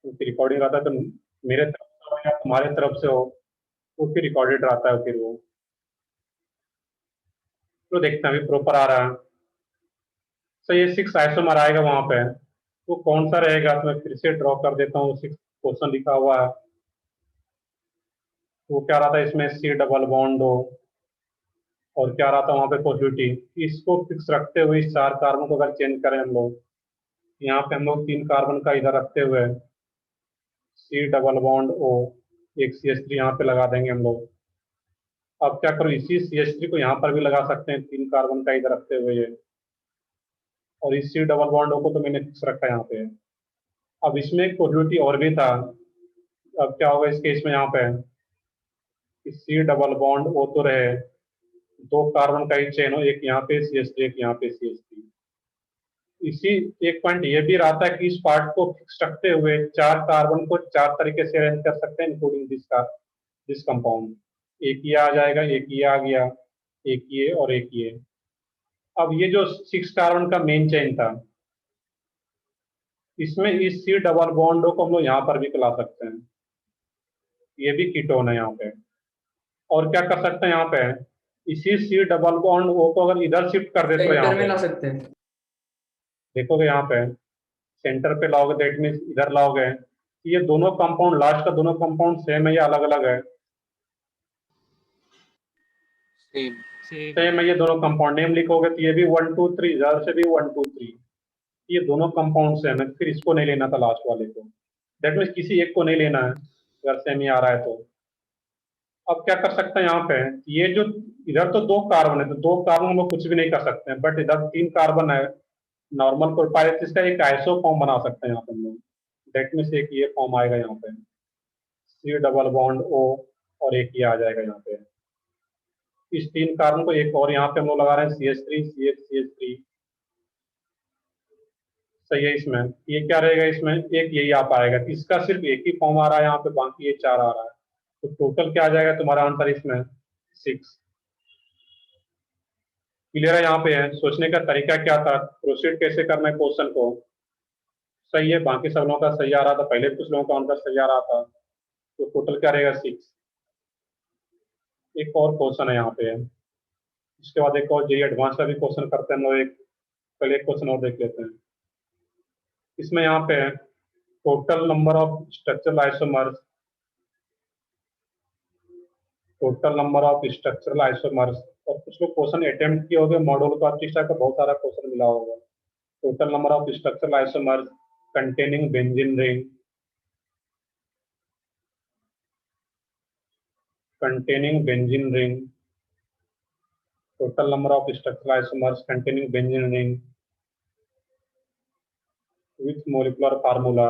फिर रिकॉर्डिंग रहता है तो मेरे तरफ से हो या तुम्हारे तरफ से हो, वो फिर रिकॉर्डेड रहता है फिर वो। तो देखते हैं अभी प्रॉपर आ रहा है। तो ये 6 आइसोमर आएगा वहां पे, वो कौन सा रहेगा तो मैं फिर से ड्रॉ कर देता हूँ। 6 क्वेश्चन लिखा हुआ है, वो क्या रहा था इसमें सी डबल बॉन्ड हो, और क्या रहा था वहां पे पॉजिटिव। इसको फिक्स रखते हुए इस 4 कार्बन को अगर चेंज करें हम लोग, यहाँ पे हम लोग 3 कार्बन का इधर रखते हुए सी डबल बॉन्ड ओ, एक CH3 यहाँ पे लगा देंगे हम लोग। अब क्या करो, इसी CH3 को यहाँ पर भी लगा सकते हैं 3 कार्बन का इधर रखते हुए ये, और इस सी डबल बॉन्ड ओ को तो मैंने फिक्स रखा है यहाँ पे। अब इसमें एक पॉजिटिव और भी था। अब क्या होगा इस केस में यहाँ पे, सी डबल बॉन्ड ओ तो रहे, 2 कार्बन का ही चेन हो, एक यहाँ पे CH3 एक यहाँ पे CH3। इसी एक पॉइंट ये भी रहा था कि इस पार्ट को फिक्स रखते हुए 4 कार्बन को 4 तरीके से अरेंज कर सकते हैं, इंक्लूडिंग दिस कंपाउंड। एक ये आ जाएगा, एक ये आ गया, एक ये और एक ये। अब ये जो 6 कार्बन का मेन चेन था, इसमें इस सी डबल बॉन्ड को हम लोग यहाँ पर भी ला सकते हैं। ये भी कीटोन है यहाँ पे। और क्या कर सकते हैं यहाँ पे, इसी सी डबल बॉन्ड ओ को अगर इधर शिफ्ट कर देते हो यहाँ सेंटर में पे, ला सकते हैं। देखोगे यहाँ पे सेंटर पे लाओगे, दैट मीन्स इधर लाओगे, ये दोनों कंपाउंड, लास्ट का दोनों कंपाउंड सेम है या अलग अलग है? सेम। सेम है ये दोनों कंपाउंड। नेम लिखोगे तो ये भी 1 2 3, इधर से भी 1 2 3, ये दोनों कंपाउंड सेम है। फिर इसको नहीं लेना था लास्ट वाले को, दैट मीन्स किसी एक को नहीं लेना है अगर सेम ही आ रहा है तो। अब क्या कर सकते हैं यहाँ पे, ये जो इधर तो 2 कार्बन है, तो 2 कार्बन हम लोग कुछ भी नहीं कर सकते हैं, बट इधर 3 कार्बन है नॉर्मल प्रोफाइल, इसका एक आइसो फॉर्म बना सकते हैं यहाँ पे हम लोग। दैट मीन्स एक ये फॉर्म आएगा यहाँ पे, सी डबल बॉन्ड ओ, और एक ये आ जाएगा यहाँ पे। इस 3 कार्बन को एक और यहाँ पे हम लोग लगा रहे हैं CH3 CH3। सही है। इसमें ये क्या रहेगा, इसमें एक यही आ पाएगा, इसका सिर्फ एक ही फॉर्म आ रहा है यहाँ पे, बाकी ये 4 आ रहा है। तो टोटल क्या आ जाएगा तुम्हारा आंसर इसमें 6। क्लियर है? यहाँ पे है सोचने का तरीका क्या था, प्रोसीड कैसे करना है क्वेश्चन को। सही है, बाकी सब लोगों का सही आ रहा था, पहले कुछ लोगों का आंसर सही आ रहा था। तो टोटल क्या रहेगा 6। एक और क्वेश्चन है यहाँ पे, इसके बाद एक और जेई एडवांस का भी क्वेश्चन करते हैं हम लोग। एक पहले एक क्वेश्चन और देख लेते हैं। इसमें यहाँ पे total number of structural isomers, total number of structural isomers, और कुछ लोग क्वेश्चन अटेम्प्ट किए होंगे मॉड्यूल का, इस टाइप का बहुत सारा क्वेश्चन मिला होगा। Total number of structural isomers containing benzene ring, containing benzene ring, total number of structural isomers containing benzene ring with molecular formula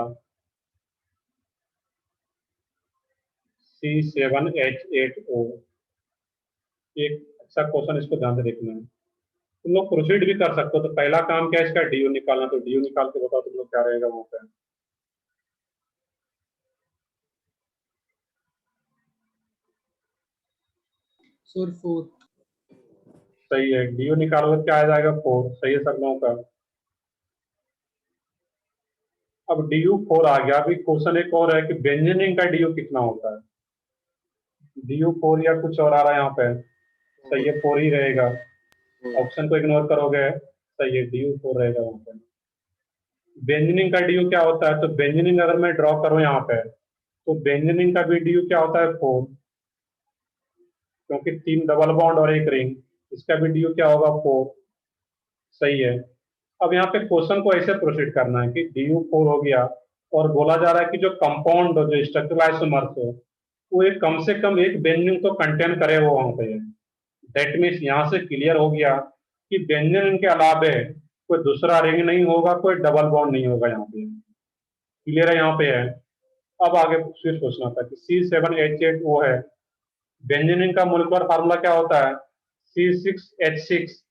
C7H8O। एक अच्छा क्वेश्चन, इसको ध्यान से देखना है। तुम लोग प्रोसीड भी कर सकते हो, तो पहला काम क्या है इसका, डीयू निकालना। तो डीयू निकाल के बताओ तुम लोग क्या रहेगा वहां पे। सर 4। सही है, डीयू निकालोगे क्या आ जाएगा 4। सही है सब लोगों का। अब DU4 आ गया। अभी क्वेश्चन एक और है कि बेंजीन रिंग का DU कितना होता है। DU4 या कुछ और आ रहा है यहाँ पे। सही है, 4 ही रहेगा। ऑप्शन को इग्नोर करोगे, सही है, DU4 रहेगा वहां पे। बेंजीनिंग का DU क्या होता है, तो बेंजीनिंग अगर मैं ड्रॉ करूं यहाँ पे, तो बेंजीनिंग का भी DU क्या होता है 4, क्योंकि 3 डबल बॉन्ड और एक रिंग, इसका भी DU क्या होगा 4। सही है। अब यहाँ पे क्वेश्चन को ऐसे प्रोसीड करना है कि DU4 हो गया, और बोला जा रहा है कि जो कंपाउंड जो स्ट्रक्चरल आइसोमर्स हो, वो एक कम से कम एक बेंजीन को कंटेन करे वो वहां पे। दैट मीन्स यहाँ से क्लियर हो गया कि बेंजीन के अलावे कोई दूसरा रिंग नहीं होगा, कोई डबल बॉन्ड नहीं होगा यहाँ पे। क्लियर है? यहाँ पे है। अब आगे फिर सोचना था कि C7H8 वो है, बेंजीन का मोलिकुलर फार्मूला क्या होता है C6H6।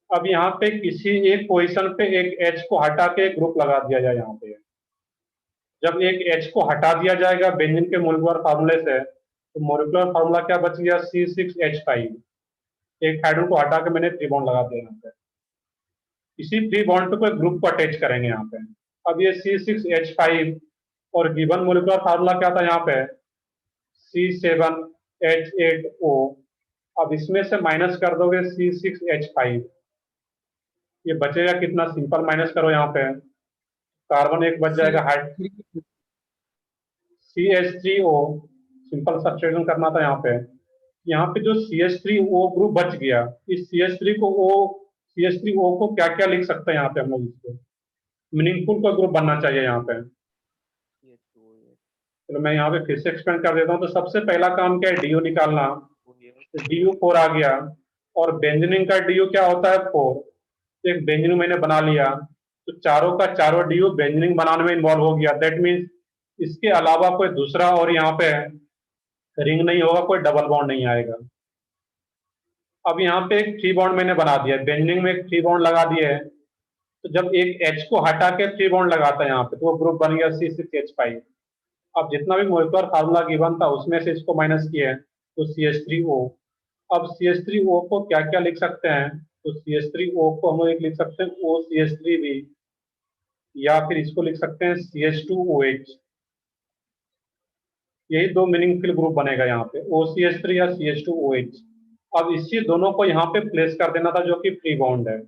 अब यहाँ पे किसी एक पोजीशन पे एक H को हटा के एक ग्रुप लगा दिया जाए यहाँ पे। जब एक H को हटा दिया जाएगा बेंजीन के मोलिकुलर फार्मूले से, तो मोलिकुलर फार्मूला क्या बच गया C6H5। एक हाइड्रोजन को हटा के मैंने 3 बॉन्ड लगा दिया यहाँ पे। इसी 3 बॉन्ड पे कोई ग्रुप को अटैच करेंगे यहाँ पे। अब ये C6H5 और गिवन मोलिकुलर फार्मूला क्या था यहाँ पे, C7H8O। अब इसमें से माइनस कर दोगे C6H5, ये बचेगा कितना, सिंपल माइनस करो यहाँ पे, कार्बन एक बच जाएगा hide, CH3 CH3O, simple substitution करना था यहाँ पे। यहाँ पे जो CH3O ग्रुप बच गया, इस CH3O को क्या क्या लिख सकते हैं यहाँ पे हम लोग, इसको मीनिंगफुल का ग्रुप बनना चाहिए यहाँ पे। चलो मैं यहाँ पे फिर से एक्सपेंड कर देता हूँ। तो सबसे पहला काम क्या है, DU निकालना, तो DU 4 आ गया, और बेंजीन का DU क्या होता है, 4। तो एक बेंजीन मैंने बना लिया, तो चारों का चारों DU बेंजीन बनाने में इन्वॉल्व हो गया। दैट मीन्स इसके अलावा कोई दूसरा और यहाँ पे रिंग नहीं होगा, कोई डबल बॉन्ड नहीं आएगा। अब यहाँ पे एक 3 बॉन्ड मैंने बना दिया, बेंजीन में एक 3 बॉन्ड लगा दिया है। तो जब एक H को हटा के 3 बॉन्ड लगाता है यहाँ पे, तो वो ग्रुप बन गया C6H5। अब जितना भी मोलिकुलर फार्मूला गिवन था उसमें से इसको माइनस किया है, तो CH3O। अब CH3O को क्या क्या लिख सकते हैं, तो CH3O को हम लोग एक लिख सकते हैं OCH3B, या फिर इसको लिख सकते हैं CH2OH। यही दो मीनिंगफुल ग्रुप बनेगा यहाँ पे, OCH3 या CH2OH। अब इसी दोनों को यहाँ पे प्लेस कर देना था, जो कि फ्री बॉन्ड है।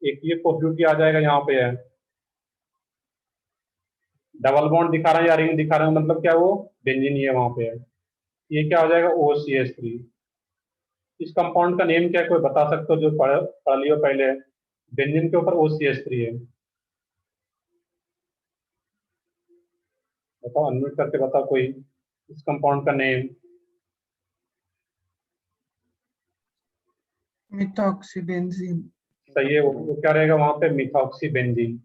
एक ये पॉसिबिलिटी आ जाएगा यहाँ पे है, डबल बॉन्ड दिखा रहा है या रिंग दिखा रहा है, मतलब क्या वो बेंजीन ही है वहां पे है। ये क्या हो जाएगा, OCH3। इस कंपाउंड का नेम क्या है, कोई बता सकते हो जो पढ़ लियो पहले, बेंजीन के ऊपर OCH3 है, बताओ, अनम्यूट करके बताओ कोई इस कंपाउंड का नेम। methoxybenzene। सही है, वो क्या रहेगा वहां पे, मिथॉक्सी बेंजीन।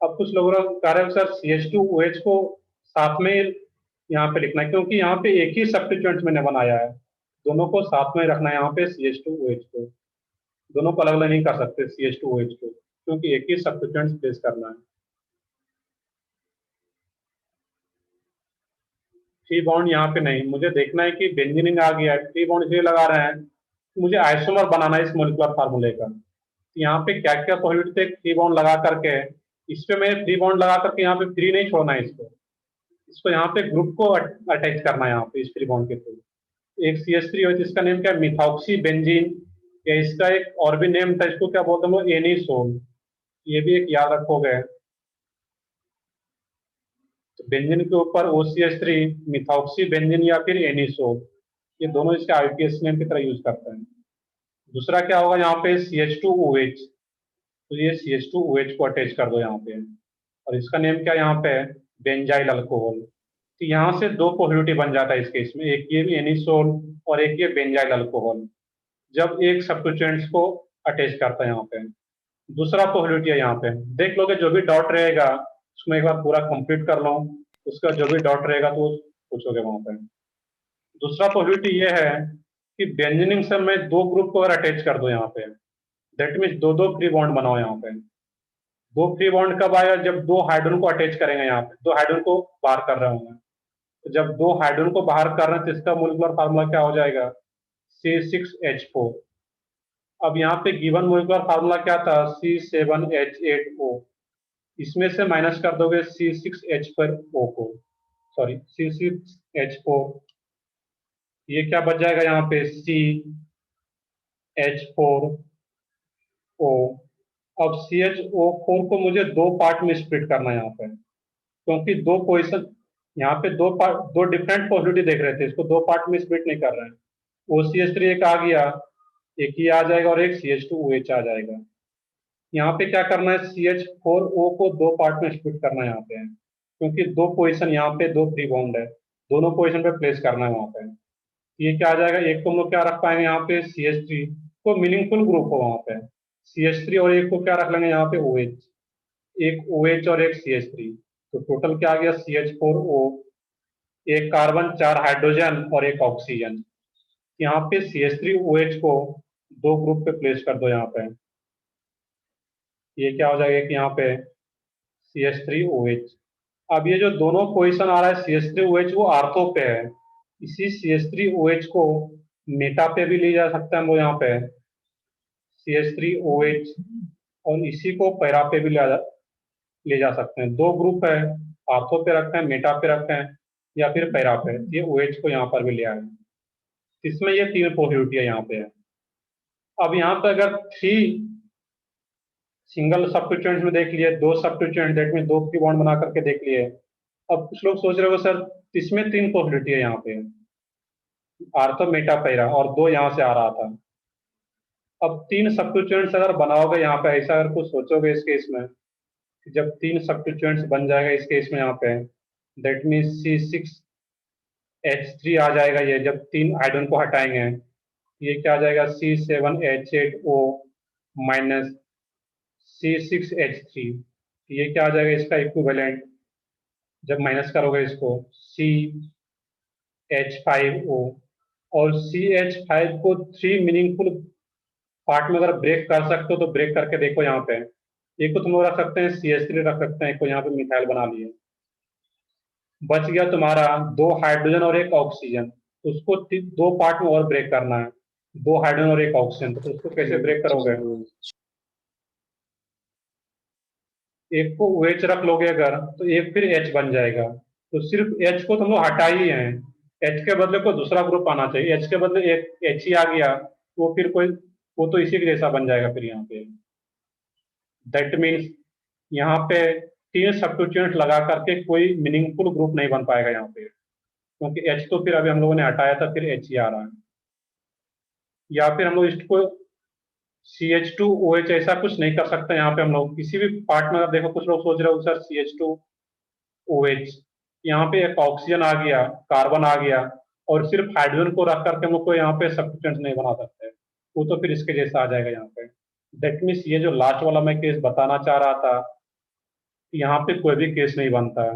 अब कुछ लोग कह रहे हैं सर CH2OH को साथ में यहाँ पे लिखना है, क्योंकि यहाँ पे एक ही सब्स्टिट्यूएंट मैंने बनाया है, दोनों को साथ में रखना है यहाँ पे, CH2OH को दोनों को अलग अलग नहीं कर सकते CH2OH को, क्योंकि एक ही सब्स्टिट्यूएंट प्लेस करना है। 3 बॉन्ड यहाँ पे नहीं, मुझे देखना है कि बेंजीन आ गया है, 3 बॉन्ड इसलिए लगा रहे हैं, मुझे आइसोमर बनाना है इस मोलिकुलर फार्मूले का। तो यहाँ पे क्या क्या पॉसिबिलिटी थे, 3 बॉन्ड लगा करके, इस पे मैं 3 बॉन्ड लगा करके यहाँ पे फ्री नहीं छोड़ना है इसको, इसको यहाँ पे ग्रुप को अटैच करना है यहाँ पे इस फ्री बॉन्ड के थ्रू। एक CH3 है जिसका नेम क्या है, मिथॉक्सी बेंजीन, या इसका एक और भी नेम था, इसको क्या बोलते हैं, एनिसोल। ये भी एक याद रखोगे। तो बेंजीन के ऊपर OCH3, मिथॉक्सी बेंजीन या फिर एनिसोल, ये दोनों इसके IUPAC नेम की तरह यूज करते हैं। दूसरा क्या होगा यहाँ पे, CH2OH, तो ये CH2OH को अटैच कर दो यहाँ पे, और इसका नेम क्या यहाँ पे, बेंजाइल अल्कोहल। तो यहाँ से दो पॉसिबिलिटी बन जाता है इस केस में, एक ये एनिसोल और एक ये बेंजाइल अल्कोहल, जब एक सब्स्टिट्यूएंट्स को अटैच करता है यहाँ पे। दूसरा पॉसिबिलिटी है यहाँ पे, देख लोगे जो भी डॉट रहेगा उसमें एक बार पूरा कंप्लीट कर लो, उसका जो भी डॉट रहेगा तो पूछोगे वहां पे। दूसरा पॉसिबिलिटी ये है कि बेंजीन से मैं 2 ग्रुप को अगर अटैच कर दो यहाँ पे, दैट मीन्स दो दो फ्री बॉन्ड बनाओ यहाँ पे। 2 फ्री बॉन्ड कब आएगा, जब 2 हाइड्रोजन को अटैच करेंगे यहाँ पे, 2 हाइड्रोजन को बाहर कर रहे होंगे। तो जब 2 हाइड्रोजन को बाहर कर रहे हैं तो इसका मोलिकुलर फार्मूला क्या हो जाएगा, C6H4। अब यहाँ पे गिवन मोलिकुलर फार्मूला क्या था, C7H8O। इसमें से माइनस कर दोगे C6H4O को, सॉरी C6H4, ये क्या बच जाएगा यहाँ पे, CH4O। अब CHO4 को मुझे 2 पार्ट में स्प्लिट करना है यहाँ पे, क्योंकि 2 पोजिशन यहाँ पे, 2 पार्ट, 2 डिफरेंट पॉसिबिलिटी देख रहे थे, इसको 2 पार्ट में स्प्लिट नहीं कर रहे हैं। OCH3 एक आ गया, एक ही आ जाएगा, और एक CH2OH आ जाएगा। यहाँ पे क्या करना है, CH4O को 2 पार्ट में स्प्लिट करना है यहाँ पे, क्योंकि 2 पोजिशन यहाँ पे, 2 फ्री बॉन्ड है, दोनों पोजिशन पे प्लेस करना है वहाँ पे। ये क्या आ जाएगा, एक तो हम लोग क्या रख पाएंगे यहाँ पे, CH3 को मीनिंगफुल ग्रुप हो वहाँ पे, CH3, और एक को क्या रख लेंगे यहाँ पे, OH, एक OH और एक CH3, तो टोटल क्या आ गया, CH4O, एक कार्बन, 4 हाइड्रोजन और एक ऑक्सीजन। यहाँ पे CH3OH को 2 ग्रुप पे प्लेस कर दो यहाँ पे, ये क्या हो जाएगा कि यहाँ पे CH3OH। अब ये जो दोनों पोजीशन आ रहा है CH3OH, वो आर्थो पे है, इसी CH3OH को मेटा पे भी ले जा सकते हैं हम लोग यहाँ पे, CH3OH, और इसी को पैरा पे भी ले जा सकते हैं। 2 ग्रुप है, आर्थो पे रखें, मेटा पे रखें या फिर पैरा पे, ये OH को यहाँ पर भी ले आए। इसमें ये 3 पॉसिबिलिटी यहाँ पे है। अब यहाँ पे अगर 3 सिंगल सब्स्टिट्यूएंट्स में देख लिए, 2 substituent, that mean 2 free bond बना करके देख लिए। अब कुछ लोग सोच रहे हो सर इसमें 3 पॉसिबिलिटी है यहाँ पे, आर्थो मेटा पैरा, और 2 यहाँ से आ रहा था। अब 3 सब्स्टिट्यूएंट्स अगर बनाओगे यहाँ पे, ऐसा अगर कुछ सोचोगे इस केस में, जब 3 सब्स्टिट्यूएंट्स बन जाएगा इस केस में यहाँ पे, दैट मीन C6H3 आ जाएगा। ये जब 3 हाइड्रोजन को हटाएंगे, ये क्या आ जाएगा, C7H8O माइनस C6H3, ये क्या आ जाएगा इसका इक्विवेलेंट, जब माइनस करोगे इसको CH5O। और CH5 को 3 मीनिंगफुल पार्ट में अगर ब्रेक कर सकते हो तो ब्रेक करके देखो यहाँ पे। एक को तुम लोग रख सकते हैं CH3 रख सकते हैं, एक को यहाँ पे मिथाइल बना लिए। बच गया तुम्हारा 2 हाइड्रोजन और 1 ऑक्सीजन, उसको 2 पार्ट में और ब्रेक करना है, 2 हाइड्रोजन और 1 ऑक्सीजन। तो उसको कैसे ब्रेक करोगे, एक को OH रख लोगे अगर तो एक फिर H बन जाएगा। तो सिर्फ H को तुम लोग हटा ही है, H के बदले कोई दूसरा ग्रुप आना चाहिए। H के बदले एक H ही आ गया, वो फिर कोई, वो तो इसी के जैसा बन जाएगा फिर यहाँ पे। दैट मीन्स यहाँ पे 3 सब्स्टिट्यूएंट लगा करके कोई मीनिंगफुल ग्रुप नहीं बन पाएगा यहाँ पे, क्योंकि H तो फिर अभी हम लोगों ने हटाया था, फिर H ही आ रहा है। या फिर हम लोग इसको CH2OH ऐसा कुछ नहीं कर सकते यहाँ पे। हम लोग किसी भी पार्ट में अगर देखो, कुछ लोग सोच रहे हो सर CH2OH, यहाँ पे एक ऑक्सीजन आ गया, कार्बन आ गया, और सिर्फ हाइड्रोजन को रख करके हम लोग को यहाँ पे सब्स्टिट्यूएंट नहीं बना सकते, वो तो फिर इसके जैसा आ जाएगा यहाँ पे। दैट मीन्स ये जो लास्ट वाला मैं केस बताना चाह रहा था, यहाँ पे कोई भी केस नहीं बनता है,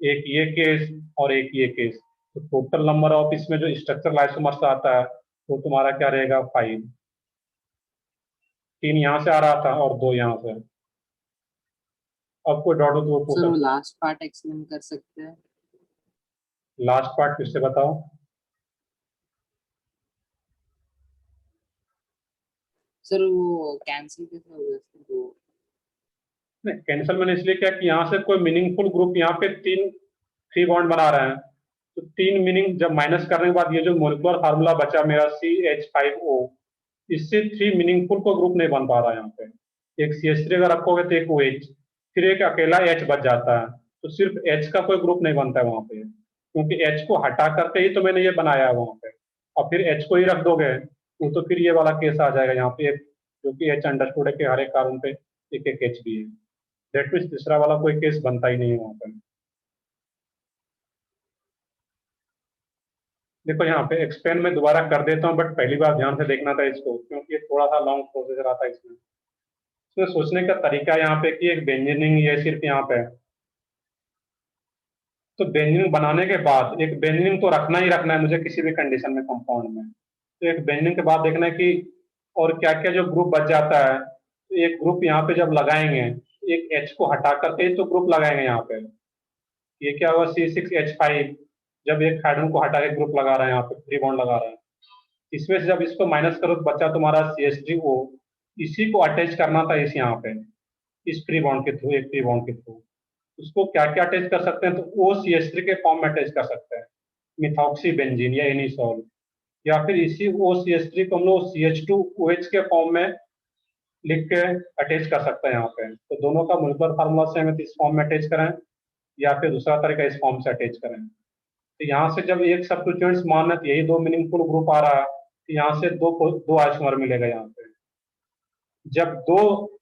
एक ये केस और एक ये केस। तो टोटल नंबर ऑफ इसमें जो स्ट्रक्चरल आइसोमर्स आता है वो तुम्हारा क्या रहेगा, 5। 3 यहाँ से आ रहा था और 2 यहाँ से। अब कोई डाउट हो तो वो पूछ सर वो सकते। लास्ट पार्ट एक्सप्लेन कर सकते हैं? लास्ट पार्ट फिर से बताओ। सर वो कैंसिल कैसे हो गया सर वो? नहीं, कैंसिल मैंने इसलिए किया कि यहाँ से कोई मीनिंगफुल ग्रुप, यहाँ पे 3 फ्री बॉन्ड बना रहे हैं, तो 3 मीनिंग जब माइनस करने के बाद ये जो मोलिकुलर फार्मूला बचा मेरा CH5O, इससे 3 मीनिंगफुल को ग्रुप नहीं बन पा रहा है यहाँ पे। एक CH3 अगर रखोगे तो एक OH, फिर एक अकेला H बच जाता है, तो सिर्फ H का कोई ग्रुप नहीं बनता है वहां पे, क्योंकि H को हटा करके ही तो मैंने ये बनाया है वहां पे। और फिर H को ही रख दोगे तो फिर ये वाला केस आ जाएगा यहाँ पे, जो कि H अंडरस्टूड है कि हर एक कार्बन पे एक एक H भी है। दैट मीन्स तीसरा वाला कोई केस बनता ही नहीं है वहां पे। देखो यहाँ पे एक्सप्लेन मैं दोबारा कर देता हूँ, बट पहली बार ध्यान से देखना था इसको, क्योंकि ये थोड़ा सा लॉन्ग प्रोसेस रहा था इसमें। इसमें सोचने का तरीका यहाँ पे कि एक बेंजीनिंग ये सिर्फ यहाँ पे, तो बेंजीनिंग बनाने के बाद एक बेंजीनिंग तो रखना ही रखना है मुझे किसी भी कंडीशन में कंपाउंड में। तो एक बेंजीनिंग के बाद देखना है कि और क्या क्या जो ग्रुप बच जाता है, तो एक ग्रुप यहाँ पे जब लगाएंगे, एक H को हटा करके तो ग्रुप लगाएंगे यहाँ पे। ये क्या हुआ, C6H5, जब एक हाइड्रोजन को हटा के ग्रुप लगा रहे हैं यहाँ पे, फ्री बॉन्ड लगा रहे हैं, इसमें से जब इसको माइनस करो तो बचा तुम्हारा CH3O, इसी को अटैच करना था इस यहाँ पे, इस फ्री बॉन्ड के थ्रू, एक फ्री बॉन्ड के थ्रू। उसको क्या क्या अटैच कर सकते हैं, तो OCH3 के फॉर्म में अटैच कर सकते हैं, मिथॉक्सी बेंजीन या एनिसोल, या फिर इसी OCH3 को हम लोग CH2OH के फॉर्म में लिख के अटैच कर सकते हैं यहाँ पे। तो दोनों का मोलिकुलर फार्मूला सेम है, तो इस फॉर्म में अटैच करें, या फिर दूसरा तरीका इस फॉर्म से अटैच करें। तो यहाँ से जब एक सब्स्टिट्यूएंट्स मानना तो यही 2 मीनिंगफुल ग्रुप आ रहा है, तो यहाँ से दो आइसोमर मिलेगा यहाँ पे। जब दो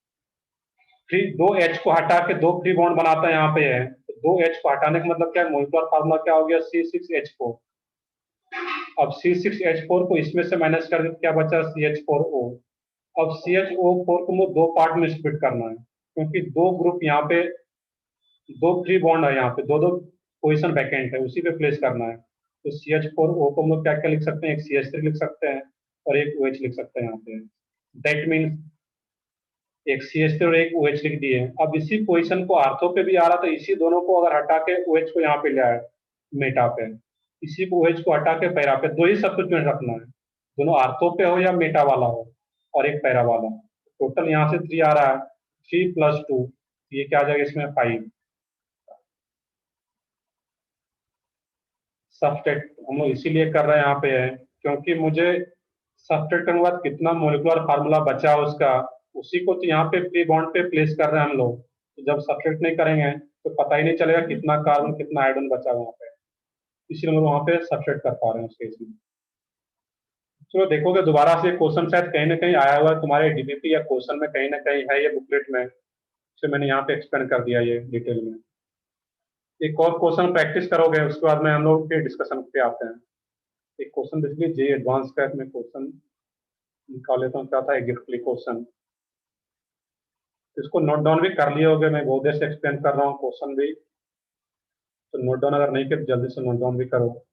H को हटा के 2 फ्री बॉन्ड बनाता है यहाँ पे है, तो 2 H को हटाने का मतलब क्या है, मोलिकुलर फार्मूला क्या हो गया, C6H4। अब C6H4 को इसमें से माइनस कर क्या बचा, CH4O। अब CHO4 को 2 पार्ट में स्प्लिट करना है, क्योंकि 2 ग्रुप यहाँ पे, 2 फ्री बॉन्ड है यहाँ पे, दो पोजिशन वैकेंट है, उसी पे प्लेस करना है। तो CH4O को हम लोग क्या क्या लिख सकते हैं, एक CH3 लिख सकते हैं और एक OH लिख सकते हैं यहाँ पे। दैट मीन्स एक CH3 और एक OH लिख दिए। अब इसी पोजीशन को आर्थो पे भी आ रहा था, इसी दोनों को अगर हटा के OH को यहाँ पे ले आए मेटा पे, इसी को OH को हटा के पैरा पे, 2 ही सब्स्टिट्यूएंट रखना है, दोनों आर्थो पे हो या मेटा वाला हो, और एक पैरा वाला। टोटल यहाँ से 3 आ रहा है, 3 + 2, ये क्या आ जाएगा इसमें 5। सब्सट्रैक्ट हम लोग इसीलिए कर रहे हैं यहाँ पे है क्योंकि मुझे सब्सट्रैक्ट करने के बाद कितना मोलिकुलर फार्मूला बचा उसका, उसी को तो यहाँ पे फ्री बॉन्ड पे प्लेस कर रहे हैं हम लोग। तो जब सब्सट्रैक्ट नहीं करेंगे तो पता ही नहीं चलेगा कितना कार्बन कितना हाइड्रोजन बचा वहाँ पे, इसलिए हम लोग वहाँ पे सब्सट्रैक्ट कर पा रहे हैं उस केस में। चलो देखोगे दोबारा से क्वेश्चन शायद कहीं ना कहीं आया हुआ है तुम्हारे डीबीपी या क्वेश्चन में कहीं ना कहीं है ये बुकलेट में, तो मैंने यहाँ पे एक्सप्लेन कर दिया ये डिटेल में। एक और क्वेश्चन प्रैक्टिस करोगे उसके बाद में हम लोग के डिस्कशन पे आते हैं। एक क्वेश्चन बेसिकली जे एडवांस का मैं क्वेश्चन निकाल लेता हूँ, क्या था एग्जैक्टली क्वेश्चन, इसको नोट डाउन भी कर लिए होगे, मैं बहुत देर से एक्सप्लेन कर रहा हूँ क्वेश्चन भी, तो नोट डाउन अगर नहीं किया जल्दी से नोट डाउन भी करो।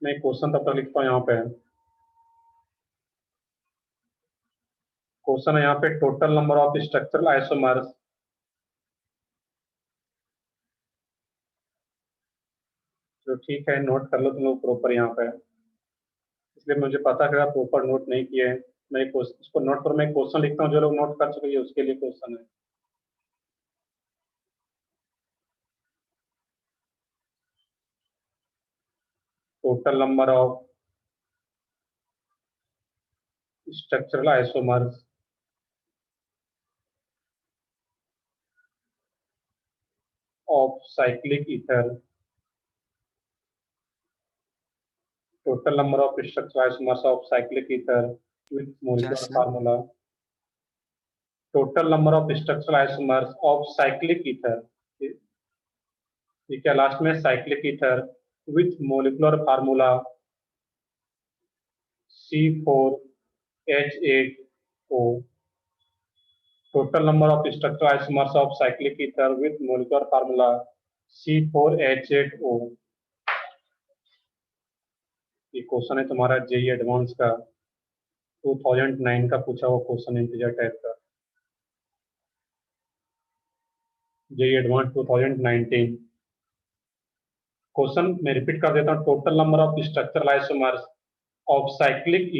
मैं क्वेश्चन तब तक लिखता हूँ यहाँ पे। क्वेश्चन है यहाँ पे total number of structural isomers, जो ठीक है नोट कर लो तुम लोग प्रॉपर यहाँ पे, इसलिए मुझे पता चला प्रॉपर नोट नहीं किए। मैं इसको नोट पर मैं क्वेश्चन लिखता हूँ, जो लोग नोट कर चुके हैं उसके लिए क्वेश्चन है। Total number of structural isomers of cyclic ether, total number of structural isomers of cyclic ether with क्या molecular sir? formula, total number of structural isomers of cyclic ether, ये क्या लास्ट में cyclic ether with molecular formula C4H8O, total number of structural isomers of cyclic ether with molecular formula C4H8O। ये question है तुम्हारा JEE advance का 2009 का पूछा हुआ क्वेश्चन, इंटीजर टाइप का, जेई एडवांस 2019। क्वेश्चन मैं रिपीट कर देता हूँ, total number of structural isomers of cyclic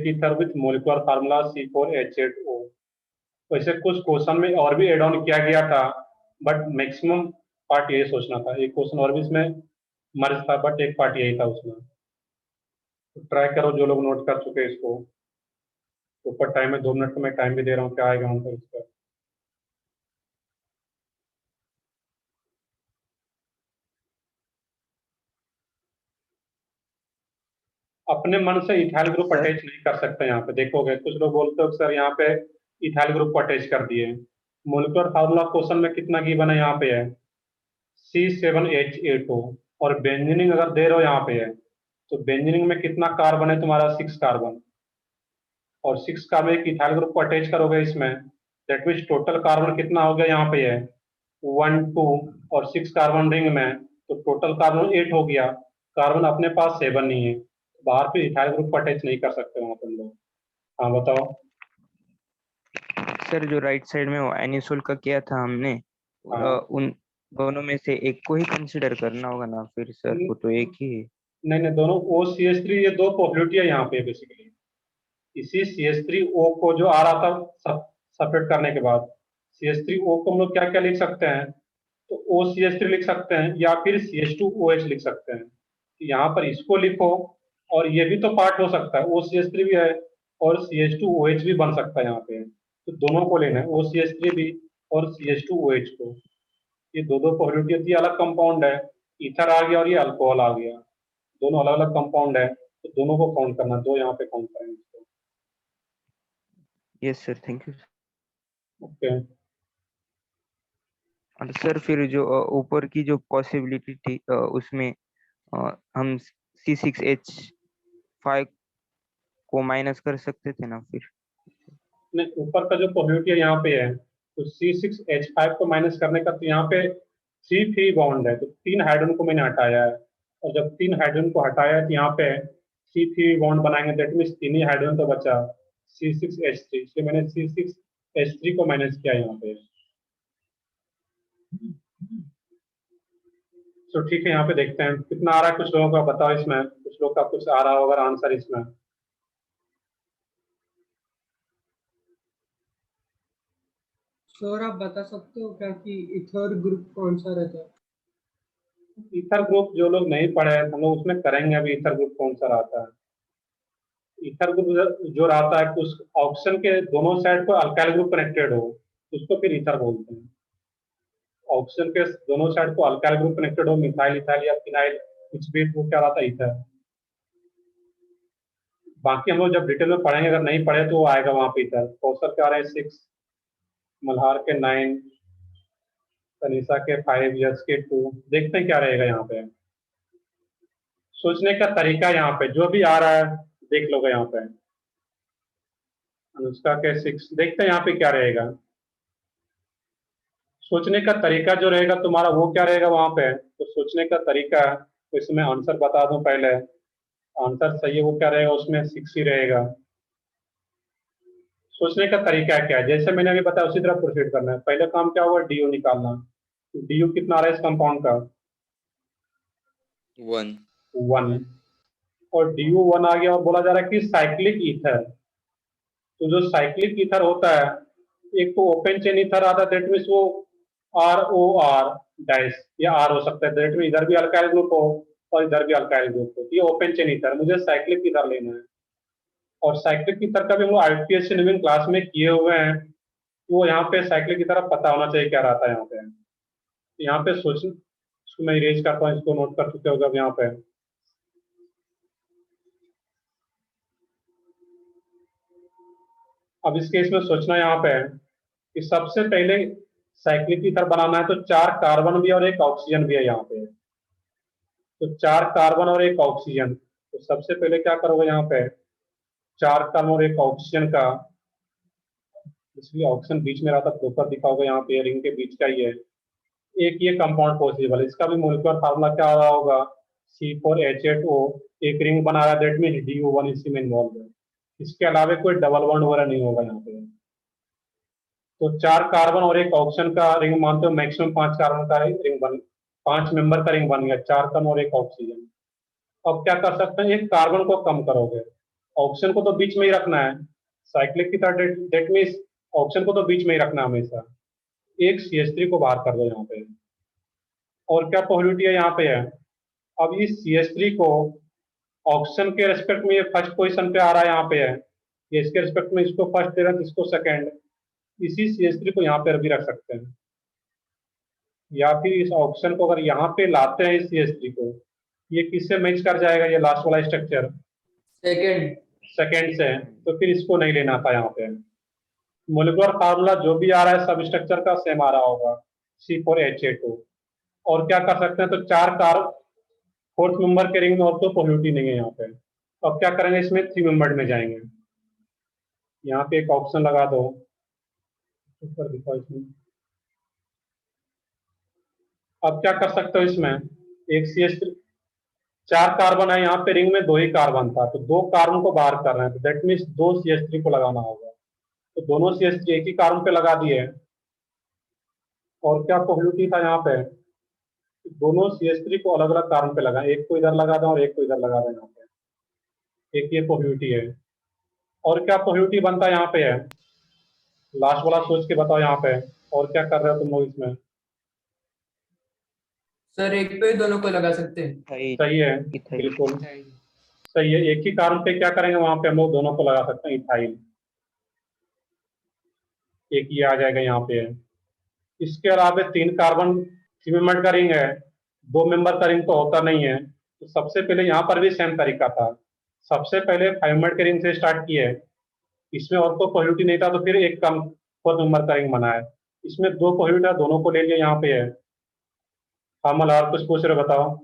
ether with molecular formula C4H8O। वैसे कुछ क्वेश्चन में और भी एड ऑन किया गया था, बट मैक्सिमम पार्ट यही सोचना था, एक क्वेश्चन और भी इसमें मर्ज था, बट एक पार्ट यही था उसमें। तो ट्राई करो जो लोग नोट कर चुके हैं इसको, ऊपर टाइम है 2 मिनट का मैं टाइम भी दे रहा हूँ, क्या आएगा आंसर इसका। अपने मन से इथाइल ग्रुप सर? अटैच नहीं कर सकते, यहाँ पे देखोगे कुछ लोग बोलते हो सर यहाँ पे इथाइल ग्रुप को अटैच कर दिए। मोलिकुलर फार्मूला क्वेश्चन में कितना गिवन है, यहाँ पे है C7H8O, और बेंजीनिंग अगर दे रहे हो यहाँ पे है, तो बेंजीनिंग में कितना कार्बन है तुम्हारा 6 कार्बन, और 6 कार्बन एक इथाइल ग्रुप को अटैच करोगे इसमें, दैट मीन्स टोटल कार्बन कितना हो गया यहाँ पे है 1 2, और 6 कार्बन रिंग में, तो टोटल कार्बन 8 हो गया, कार्बन अपने पास 7 नहीं है, बाहर पे इथाइल ग्रुप को अटैच नहीं कर सकते वहां पर लोग। हाँ बताओ। सर जो राइट साइड में वो एनिसोल का किया था हमने, हाँ। उन दोनों में से एक को ही कंसिडर करना होगा ना फिर सर, वो तो एक ही है। नहीं नहीं, दोनों OCH3 ये दो पॉपुलरिटी है यहाँ पे बेसिकली, इसी CH3O को जो आ रहा था सेपरेट करने के बाद, CH3O को हम लोग क्या क्या लिख सकते हैं, तो OCH3 लिख सकते हैं या फिर CH2OH लिख सकते हैं। यहाँ पर इसको लिखो, और ये भी तो पार्ट हो सकता है, OCH3 भी है और CH2OH भी बन सकता है यहाँ पे, तो दोनों को लेना है, OCH3 भी और CH2OH को। ये दो दो पॉलिटी होती है, अलग कंपाउंड है, ईथर आ गया और ये अल्कोहल आ गया, दोनों अलग अलग कंपाउंड है, तो दोनों को काउंट करना, दो यहाँ पे काउंट करेंगे इसको। Yes sir, thank you. Okay. और सर फिर जो ऊपर की जो पॉसिबिलिटी थी उसमें हम C6H5 को माइनस कर सकते थे ना फिर? नहीं, ऊपर का जो पॉलिटी है यहाँ पे है, तो C6H5 को माइनस करने का, तो यहाँ पे 3 फ्री बॉन्ड है, तो 3 हाइड्रोजन को मैंने हटाया है, और जब 3 हाइड्रोजन को हटाया है तो यहाँ पे 3 फ्री बॉन्ड बनाएंगे, दैट मीन्स 3 ही हाइड्रोजन तो बचा C6H3, इसलिए मैंने C6H3 को माइनस किया यहाँ पे। तो ठीक है, यहाँ पे देखते हैं कितना आ रहा है, कुछ लोगों का बताओ इसमें, कुछ लोग का कुछ आ रहा होगा आंसर इसमें। सर आप बता सकते हो क्या कि इथर ग्रुप कौन सा रहता है? ईथर ग्रुप जो लोग नहीं पढ़े हैं हम लोग उसमें करेंगे अभी ईथर ग्रुप कौन सा रहता है। ईथर ग्रुप जो रहता है उस ऑक्सीजन के दोनों साइड को अल्काइल ग्रुप कनेक्टेड हो उसको फिर ईथर बोलते हैं। ऑक्सीजन के दोनों साइड को अल्काइल ग्रुप कनेक्टेड हो, मिथाइल इथाइल या फिनाइल कुछ भी, वो क्या रहता है ईथर। बाकी हम लोग जब डिटेल में पढ़ेंगे, अगर नहीं पढ़े तो वो आएगा वहां पे ईथर। कौशल के आ रहे हैं 6, मल्हार के 9, तनिषा के 5, यश के 2। देखते हैं क्या रहेगा यहाँ पे। सोचने का तरीका यहाँ पे जो भी आ रहा है देख लोगे यहाँ पे। अनुष्का के 6, देखते हैं यहाँ पे क्या रहेगा। सोचने का तरीका जो रहेगा तुम्हारा वो क्या रहेगा वहां पे, तो सोचने का तरीका तो इसमें आंसर बता दूं पहले। आंसर सही है वो क्या रहेगा, उसमें 6 ही रहेगा। सोचने का तरीका क्या है, जैसे मैंने अभी बताया उसी तरह प्रोसीड करना है। पहले काम क्या होगा, डीयू निकालना। डीयू कितना आ रहा है इस कंपाउंड का, 1 1। और डीयू 1 आ गया और बोला जा रहा है कि साइक्लिक ईथर। तो जो साइक्लिक ईथर होता है, एक तो ओपन चेन ईथर आता है, दैट मीन्स वो ROR डैश या R हो सकता है, दैट मीन इधर भी अल्काइल ग्रुप हो और इधर भी अल्काइल ग्रुप हो। ये ओपन चेन ईथर, मुझे साइक्लिक ईथर लेना है। और साइक्लिक ईथर का भी हम लोग IUPAC नवीन क्लास में किए हुए हैं। वो यहाँ पे साइक्लिक की तरफ पता होना चाहिए क्या रहता है यहाँ पे। यहाँ पे सोच, इसको मैं इरेज करता हूँ, इसको नोट कर चुके होगा यहाँ पे। अब इस केस में सोचना यहाँ पे है कि सबसे पहले साइक्लिक ईथर बनाना है तो 4 कार्बन भी और 1 ऑक्सीजन भी है यहाँ पे। तो 4 कार्बन और 1 ऑक्सीजन, तो सबसे पहले क्या करोगे यहाँ पे, 4 कार्बन और 1 ऑक्सीजन का, इसलिए ऑक्सीजन बीच में रहता तो ऊपर दिखाओगे यहाँ पे, रिंग के बीच का ही है। एक ये कंपाउंड पॉसिबल है, इसका भी मोलिकुलर फार्मूला क्या आ रहा होगा, C4H8O। एक रिंग बना रहा है, दैट मीन DU1 इसी में इन्वॉल्व है। इसके अलावा कोई डबल बॉन्ड वगैरह नहीं होगा यहाँ पे। तो 4 कार्बन और 1 ऑक्सीजन का रिंग मानते हो, मैक्सिमम 5 कार्बन का रिंग बन, 5 मेंबर का रिंग बन गया, 4 कार्बन और 1 ऑक्सीजन। अब क्या कर सकते हैं, एक कार्बन को कम करोगे, ऑक्सीजन को तो बीच में ही रखना है। साइक्लिक की तरह दैट मीन्स ऑक्सीजन को तो बीच में ही रखना है हमेशा। एक CH3 को बाहर कर दो यहाँ पे। और क्या पॉसिबिलिटी है यहाँ पे है, अब इस CH3 को ऑक्सीजन के रेस्पेक्ट में ये फर्स्ट पोजीशन पे आ रहा है यहाँ पे है, ये इसके रेस्पेक्ट में इसको फर्स्ट दे रहा है, इसको सेकंड। इसी CH3 को यहाँ पे भी रख सकते हैं, या फिर इस ऑक्सीजन को अगर यहाँ पे लाते हैं इस CH3 को, ये किससे मैच कर जाएगा, ये लास्ट वाला स्ट्रक्चर सेकंड से, तो फिर इसको नहीं लेना था यहाँ पे। मोलिकुलर फार्मूला जो भी आ रहा है सब स्ट्रक्चर का सेम आ रहा होगा, C4H8O। और क्या कर सकते हैं, तो 4 कार्ब, 4th मेंबर के रिंग में और तो पॉसिबिलिटी नहीं है यहाँ पे। अब क्या करेंगे, इसमें 3 मेंबर में जाएंगे। यहाँ पे एक ऑप्शन लगा दो, ऊपर दिखाओ इसमें। अब क्या कर सकते हो, इसमें एक CH3, 4 कार्बन है यहाँ पे, रिंग में 2 ही कार्बन था, तो 2 कार्बन को बाहर कर रहे हैं, तो दैट मीन्स 2 CH3 को लगाना होगा। तो दोनों CH3 एक ही कार्बन पे लगा दिए। और क्या पॉसिबिलिटी था यहाँ पे, दोनों CH3 को अलग अलग कार्बन पे लगा, एक को इधर लगा दें और एक को इधर लगा दें यहाँ पे। एक ये पॉसिबिलिटी है। और क्या पॉसिबिलिटी बनता है यहाँ पे है, लास्ट वाला सोच के बताओ यहाँ पे। और क्या कर रहे हो तुम लोग इसमें। सर एक पे ही दोनों को लगा सकते हैं। सही है, बिल्कुल सही है। एक ही कार्बन पे क्या करेंगे, वहां पे हम लोग दोनों को लगा सकते हैं, इथाइल। एक ये आ जाएगा यहाँ पे है। इसके अलावा 3 कार्बन 3 मेंबर का रिंग है, 2 मेंबर का रिंग तो होता नहीं है। तो सबसे पहले यहाँ पर भी सेम तरीका था, सबसे पहले 5 मेंबर के रिंग से स्टार्ट किए। इसमें और तो पॉसिबिलिटी नहीं था, तो फिर एक कम 4 मेंबर का रिंग बनाया। इसमें 2 पॉसिबिलिटी है, दोनों को ले लिया यहाँ पे है। हमल और कुछ पूछ रहे हो, बताओ।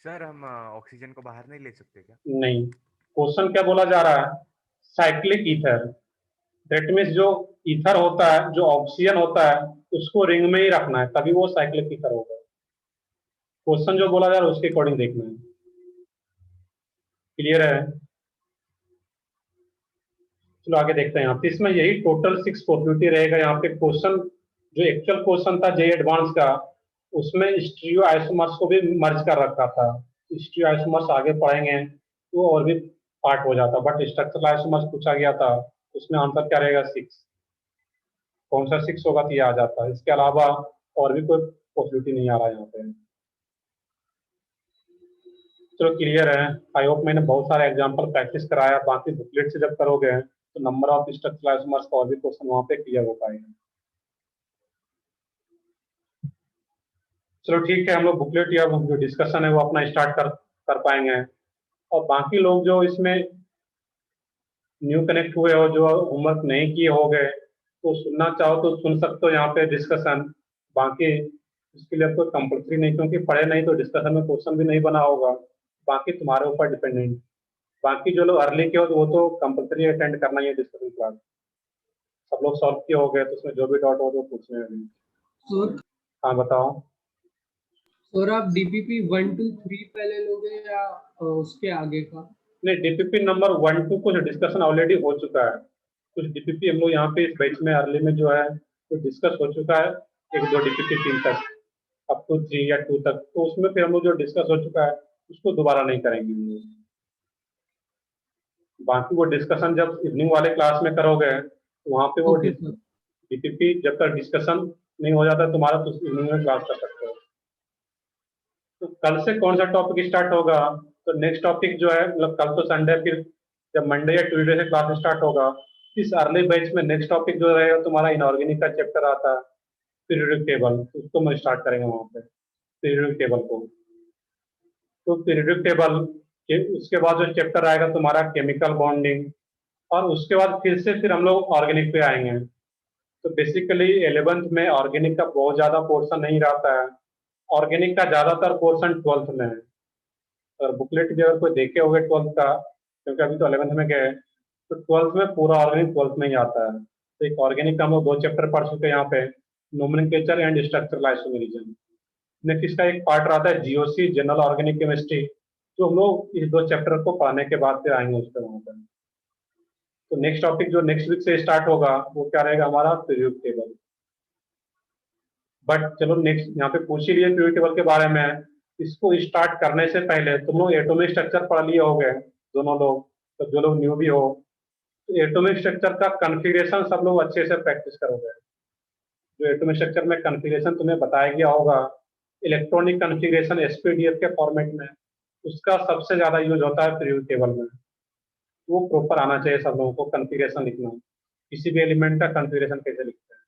सर हम ऑक्सीजन को बाहर नहीं ले सकते क्या? नहीं, क्वेश्चन क्या बोला जा रहा है, साइक्लिक ईथर। दैट मीन्स जो ईथर होता है, जो ऑक्सीजन होता है, उसको रिंग में ही रखना है, तभी वो साइक्लिक ईथर होगा। क्वेश्चन जो बोला जा रहा है उसके अकॉर्डिंग देखना है। क्लियर है, चलो आगे देखते हैं। यहाँ पे इसमें यही टोटल 6 पॉसिबिलिटी रहेगा। यहाँ पे क्वेश्चन जो एक्चुअल क्वेश्चन था JEE एडवांस का, उसमें स्टीरियो आइसोमर्स को भी मर्ज कर रखा था। स्टीरियो आइसोमर्स आगे पढ़ेंगे तो और भी पार्ट हो जाता, बट स्ट्रक्चरल आइसोमर्स पूछा गया था, उसमें आंसर क्या रहेगा 6। कौन सा 6 होगा तो ये आ जाता है। इसके अलावा और भी कोई पॉसिबिलिटी नहीं आ रहा है यहाँ पे। चलो क्लियर है। आई होप मैंने बहुत सारे एग्जांपल प्रैक्टिस कराया, बाकी बुकलेट से जब करोगे तो नंबर ऑफ स्ट्रक्चरल आइसोमर्स का और भी क्वेश्चन वहाँ पे क्लियर हो पाएगा। चलो ठीक है, हम लोग बुकलेट या जो डिस्कशन है वो अपना स्टार्ट कर पाएंगे। और बाकी लोग जो इसमें न्यू कनेक्ट हुए हो, जो होमवर्क नहीं किए हो गए, तो सुनना चाहो तो सुन सकते हो यहाँ पे डिस्कशन। बाकी इसके लिए कोई कंपल्सरी नहीं, क्योंकि पढ़े नहीं तो डिस्कशन में क्वेश्चन भी नहीं बना होगा। बाकी तुम्हारे ऊपर डिपेंडेंट। बाकी जो लोग अर्ली के हो तो वो तो कंपल्सरी अटेंड करना ही है डिस्कशन क्लास। सब लोग सॉल्व किए हो गए तो उसमें जो भी डाउट हो तो पूछने हैं। सर हाँ बताओ। सर आप डीपीपी 1 2 3 पहले लोगे या उसके आगे का? नहीं, डीपीपी नंबर 1 2 कुछ डिस्कशन ऑलरेडी हो चुका है। कुछ डीपीपी हम लोग यहाँ पे इस बैच में अर्ली में जो है वो डिस्कस हो चुका है, 1 2 डीपीपी 3 तक, अप टू 3 या 2 तक। तो उसमें फिर हम लोग जो डिस्कस हो चुका है उसको दोबारा नहीं करेंगे हम लोग। बाकी वो डिस्कशन जब इवनिंग वाले क्लास में करोगे तो वहाँ पे वो ओके सर। डीपीपी जब तक डिस्कशन नहीं हो जाता तुम्हारा तो इवनिंग में क्लास कर सकते हो। तो कल से कौन सा टॉपिक स्टार्ट होगा? तो नेक्स्ट टॉपिक जो है, मतलब कल तो संडे, फिर जब मंडे या ट्यूसडे से क्लास स्टार्ट होगा, इस अर्ली बैच में नेक्स्ट टॉपिक जो रहेगा तुम्हारा इनऑर्गेनिक का चैप्टर आता है, पीरियोडिक टेबल, उसको मैं स्टार्ट करेंगे वहाँ पे, पीरियोडिक टेबल को। तो पीरियोडिक टेबल के उसके बाद जो चैप्टर आएगा तुम्हारा केमिकल बॉन्डिंग, और उसके बाद फिर हम लोग ऑर्गेनिक पे आएंगे। तो बेसिकली 11th में ऑर्गेनिक का बहुत ज़्यादा पोर्शन नहीं रहता है, ऑर्गेनिक का ज़्यादातर पोर्शन 12th में है। और बुकलेट भी अगर कोई देखे होंगे 12th का, क्योंकि अभी तो 11th में गए, तो 12th में पूरा ऑर्गेनिक 12th में ही आता है। तो एक ऑर्गेनिक का हम लोग 2 चैप्टर पढ़ चुके हैं यहाँ पे, nomenclature and structural isomerism. Next इसका एक पार्ट रहता है जीओसी, जनरल ऑर्गेनिक केमिस्ट्री, जो हम लोग इस 2 चैप्टर को पढ़ने के बाद फिर आएंगे उस पर वहाँ पर। तो नेक्स्ट टॉपिक जो नेक्स्ट वीक से स्टार्ट होगा वो क्या रहेगा, हमारा पीरियोडिक टेबल। बट चलो नेक्स्ट यहाँ पे पूछ ही लिए पीरियोडिक टेबल के बारे में। इसको स्टार्ट करने से पहले तुम लोग एटॉमिक स्ट्रक्चर पढ़ लिए होंगे दोनों लोग, तो जो लोग न्यू भी हो तो एटॉमिक स्ट्रक्चर का कॉन्फ़िगरेशन सब लोग अच्छे से प्रैक्टिस करोगे। जो एटॉमिक स्ट्रक्चर में कॉन्फ़िगरेशन तुम्हें बताया गया होगा, इलेक्ट्रॉनिक कॉन्फ़िगरेशन एसपीडीएफ के फॉर्मेट में, उसका सबसे ज्यादा यूज होता है पीरियोडिक टेबल में। वो प्रॉपर आना चाहिए सब लोगों को कॉन्फ़िगरेशन लिखना, किसी भी एलिमेंट का कॉन्फ़िगरेशन कैसे लिखते हैं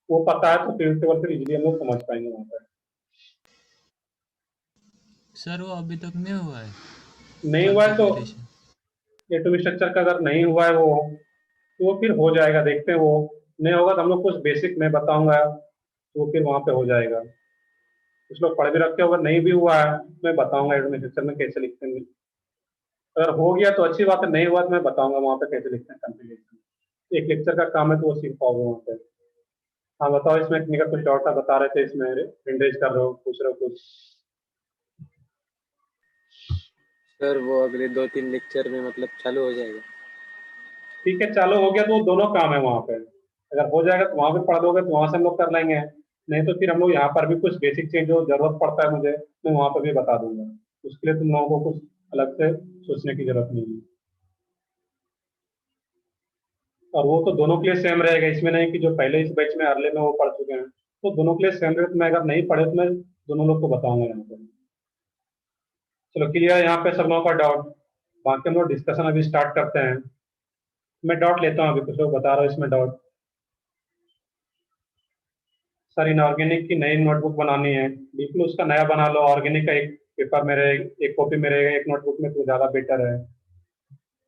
वो पता है तो पीरियोडिक टेबल फिर इजीली हम लोग समझ पाएंगे वहाँ पर। सर वो अभी तक नहीं हुआ है नहीं हुआ है तो कॉन्फ़िगरेशन। एटॉमिक स्ट्रक्चर का अगर नहीं हुआ है वो, तो वो फिर हो जाएगा, देखते हैं। वो नहीं होगा तो हम लोग कुछ बेसिक मैं बताऊंगा तो वो फिर वहाँ पे हो जाएगा। कुछ लोग पढ़ भी रखे हो, अगर नहीं भी हुआ है मैं बताऊंगा एटॉमिक स्ट्रक्चर में कैसे लिखते हैं। अगर हो गया तो अच्छी बात है, नहीं हुआ तो मैं बताऊंगा वहाँ पे कैसे लिखते हैं कॉन्फ़िगरेशन। एक लेक्चर का काम है तो वो सीख पाओगे वहाँ पे। हाँ बताओ, इसमें निकल कुछ डाउट था, बता रहे थे, इसमें रेंडरेज कर रहे हो, पूछ रहे हो कुछ? सर वो अगले 2-3 लेक्चर में मतलब चालू हो जाएगा? ठीक है, चालू हो गया तो वो दोनों काम है वहाँ पे। अगर हो जाएगा तो वहाँ पे पढ़ दोगे तो वहाँ से हम लोग कर लेंगे, नहीं तो फिर हम लोग यहाँ पर भी कुछ बेसिक चीज जो जरूरत पड़ता है मुझे, मैं वहाँ पर भी बता दूंगा। उसके लिए तुम लोगों को कुछ अलग से सोचने की जरूरत नहीं है। और वो तो दोनों के लिए सेम रहेगा, इसमें नहीं कि जो पहले इस बैच में अर्ले में वो पढ़ चुके हैं, तो दोनों के लिए सेम रहेगा। मैं अगर नहीं पढ़े तो मैं दोनों लोग को बताऊंगा यहाँ पर। चलो क्लियर है यहाँ पे सब लोगों का डाउट? बाकी हम लोग डिस्कशन अभी स्टार्ट करते हैं। मैं डाउट लेता हूँ, अभी कुछ लोग बता रहा हूँ इसमें डाउट। सर इनऑर्गेनिक की नई नोटबुक बनानी है, बिल्कुल उसका नया बना लो। ऑर्गेनिक का एक पेपर में रहेगा, एक कॉपी में रहेगा, एक नोटबुक में, तो ज़्यादा बेटर है।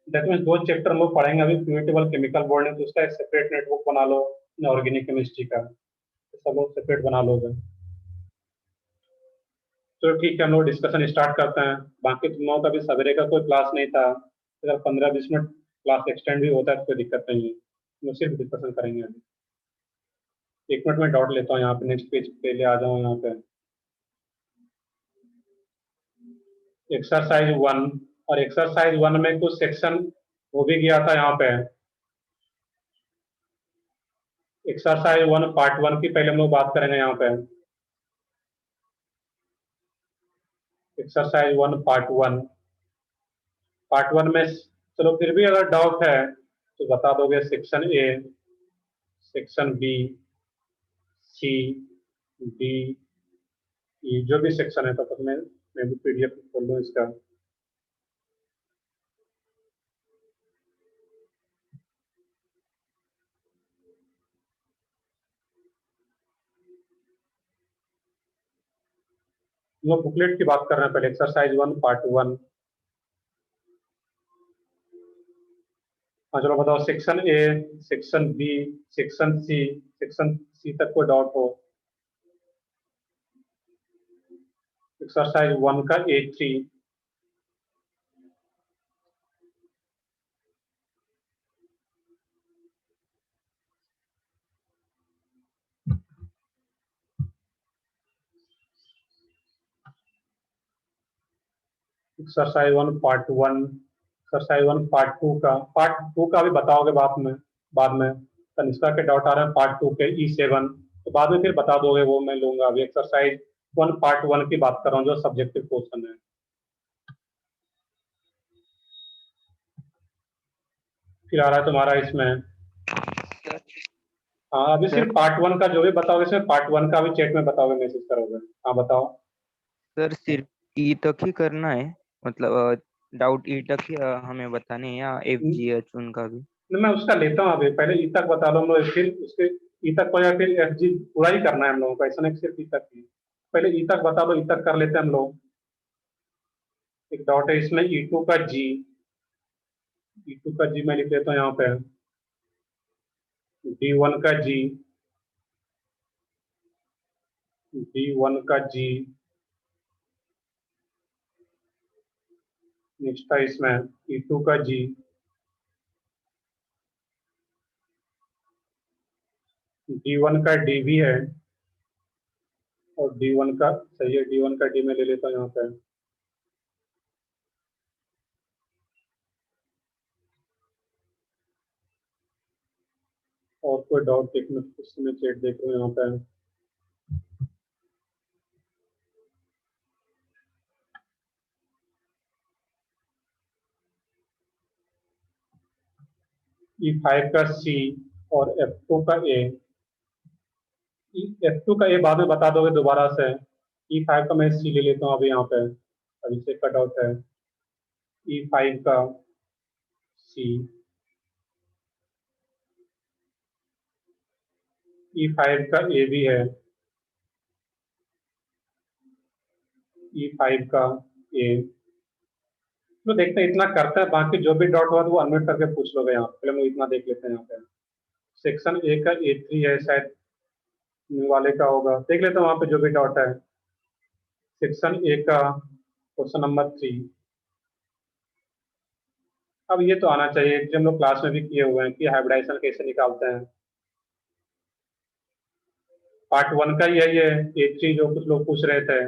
दैट मीन्स 2 चैप्टर हम लोग पढ़ेंगे अभी, प्यूरिटेबल केमिकल बॉन्डिंग, तो उसका एक सेपरेट नोटबुक बना लो। ऑर्गेनिक केमिस्ट्री का तो सब लोग सेपरेट बना लोगे। तो ठीक है, हम लोग डिस्कशन स्टार्ट करते हैं। बाकी तुम लोगों का भी सवेरे का कोई क्लास नहीं था, अगर 15-20 मिनट क्लास एक्सटेंड भी होता है तो कोई दिक्कत नहीं है, हम लोग सिर्फ डिस्कशन करेंगे अभी। 1 मिनट में डाउट लेता हूँ यहाँ पे, नेक्स्ट पेज पे ले आ जाऊँ यहाँ पे। एक्सरसाइज 1, और एक्सरसाइज 1 में कुछ सेक्शन वो भी गया था यहाँ पे। एक्सरसाइज 1 पार्ट 1 की पहले हम लोग बात करेंगे यहाँ पे। एक्सरसाइज 1 पार्ट 1 में चलो फिर भी अगर डाउट है तो बता दोगे। Section A, section B, C, D, E, जो भी सेक्शन है, तो मैं भी पीडीएफ खोल लूँ इसका। हम लोग बुकलेट की बात कर रहे हैं पहले, एक्सरसाइज 1 पार्ट 1। हाँ चलो बताओ, section A, section B, section C तक कोई डाउट हो? एक्सरसाइज 1 का A3, exercise 1 part 1, exercise 1 part 2 का भी बताओगे बाद में तनिष्का के डाउट आ रहे हैं पार्ट 2 के E7, तो बाद में फिर बता दोगे, वो मैं लूंगा। अभी एक्सरसाइज 1 पार्ट 1 की बात कर रहा हूँ, जो सब्जेक्टिव क्वेश्चन है। फिर आ रहा है तुम्हारा इसमें, हाँ अभी सिर्फ पार्ट 1 का जो भी बताओगे, सिर्फ पार्ट 1 का भी चैट में बताओगे, मैसेज करोगे। हाँ बताओ सर सिर्फ ई तक ही करना है, मतलब डाउट ई तक ही हमें बताने हैं, या एफ जी एच उनका भी? मैं उसका लेता हूँ अभी, पहले ई तक बता लो हम लोग, फिर उसके ई तक हो जाए, फिर एफ जी पूरा ही करना है हम लोगों को, ऐसा नहीं सिर्फ ई तक ही। पहले ई तक बता दो, ई तक कर लेते हैं हम लोग। एक डाउट है इसमें E2 का जी, E2 का जी मैं लिख लेता हूँ यहाँ पे, D1 का जी, D1 का जी, नेक्स्ट है इसमें E2 का जी, D1 का डी भी है, और D1 का सही है, D1 का डी में ले लेता हूँ यहाँ पे। और कोई डाउट देखने में चैट देख रहे हो यहाँ पे? E5 का सी और F2 का ए, F2 का ए बाद में बता दोगे दोबारा से। E5 का मैं सी ले लेता हूँ अभी यहाँ पे, अभी से कट आउट है। E5 का सी, E5 का ए भी है, E5 का ए। तो देखते हैं, इतना करते हैं, बाकी जो भी डाउट हुआ तो वो अनम्यूट करके पूछ लोगे यहाँ पे। पहले हम इतना देख लेते हैं यहाँ पे। सेक्शन ए का A3 है, शायद न्यू वाले का होगा, देख लेते हैं वहाँ पे जो भी डाउट है। सेक्शन ए का क्वेश्चन नंबर 3, अब ये तो आना चाहिए कि हम लोग क्लास में भी किए हुए हैं कि हाइब्रिडाइजेशन कैसे निकालते हैं। पार्ट 1 का ही है ये A3 जो कुछ लोग पूछ रहे थे।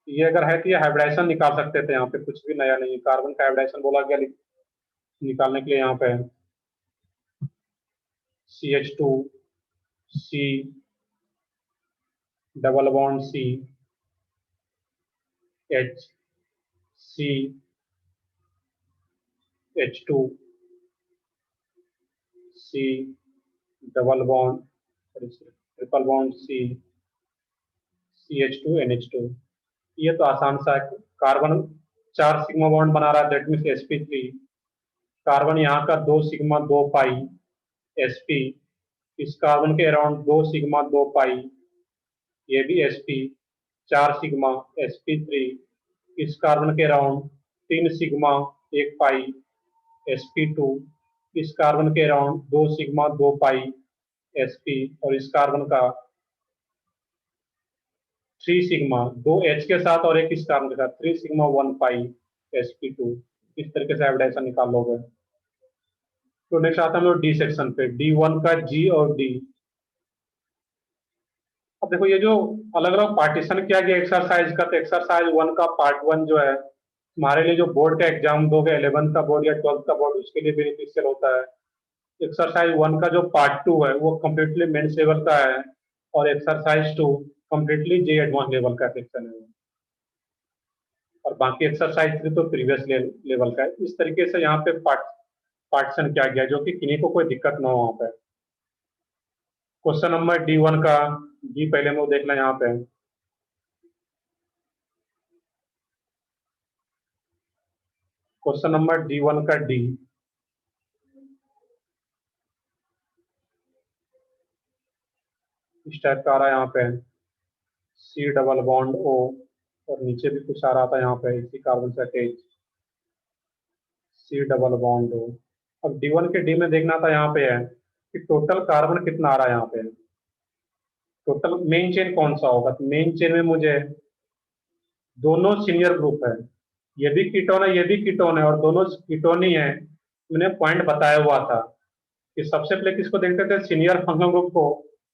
ये अगर है तो ये हाइब्रिडाइजेशन निकाल सकते थे, यहाँ पे कुछ भी नया नहीं। कार्बन का हाइब्रिडाइजेशन बोला गया निकालने के लिए, यहाँ पे CH2 C double bond C H C H2 C double bond triple bond C CH2 NH2। ये तो आसान सा है। कार्बन 4 सिग्मा बॉन्ड बना रहा है, दैट मीन्स sp3। कार्बन यहाँ का 2 सिग्मा 2 पाई sp, इस कार्बन के अराउंड 2 सिग्मा 2 पाई, ये भी sp 4 सिग्मा sp3, इस कार्बन के अराउंड 3 सिग्मा 1 पाई sp2, इस कार्बन के अराउंड 2 सिग्मा 2 पाई sp, और इस कार्बन का 3 सिग्मा 2 H के साथ और एक इस कार्बन के साथ 3 सिग्मा 1 पाई sp2। इस तरीके से हाइब्रिडाइजेशन निकाल लोगे। तो नेक्स्ट आता है हम लोग डी सेक्शन पे, D1 का G और D। अब देखो ये जो अलग अलग पार्टीशन किया गया एक्सरसाइज का, तो एक्सरसाइज 1 का पार्ट 1 जो है तुम्हारे लिए जो बोर्ड का एग्जाम दोगे, 11th का बोर्ड या 12th का बोर्ड, उसके लिए बेनिफिशियल होता है। एक्सरसाइज 1 का जो पार्ट 2 है वो कम्प्लीटली मेंस लेवल का है, और एक्सरसाइज 2 कम्प्लीटली जे एडवांस लेवल का सेक्शन है, और बाकी एक्सरसाइज 3 तो प्रीवियस लेवल का है। इस तरीके से यहाँ पे पार्टीशन किया गया जो कि किन्हीं को कोई दिक्कत ना हो वहां पे। क्वेश्चन नंबर D1 का डी पहले हम लोग देख लें यहाँ पे। क्वेश्चन नंबर D1 का डी, इस टाइप का आ रहा है यहाँ पे, C डबल बॉन्ड O, और नीचे भी कुछ आ रहा था यहाँ पे इसी कार्बन से attach, C double bond O। अब D1 के डी में देखना था यहाँ पे है कि टोटल कार्बन कितना आ रहा है यहाँ पे, टोटल मेन चेन कौन सा होगा। तो मेन चेन में मुझे दोनों सीनियर ग्रुप है, ये भी कीटोन है ये भी कीटोन है और दोनों कीटोन ही है। मैंने पॉइंट बताया हुआ था कि सबसे पहले किसको देखते थे, सीनियर फंक्शनल ग्रुप को,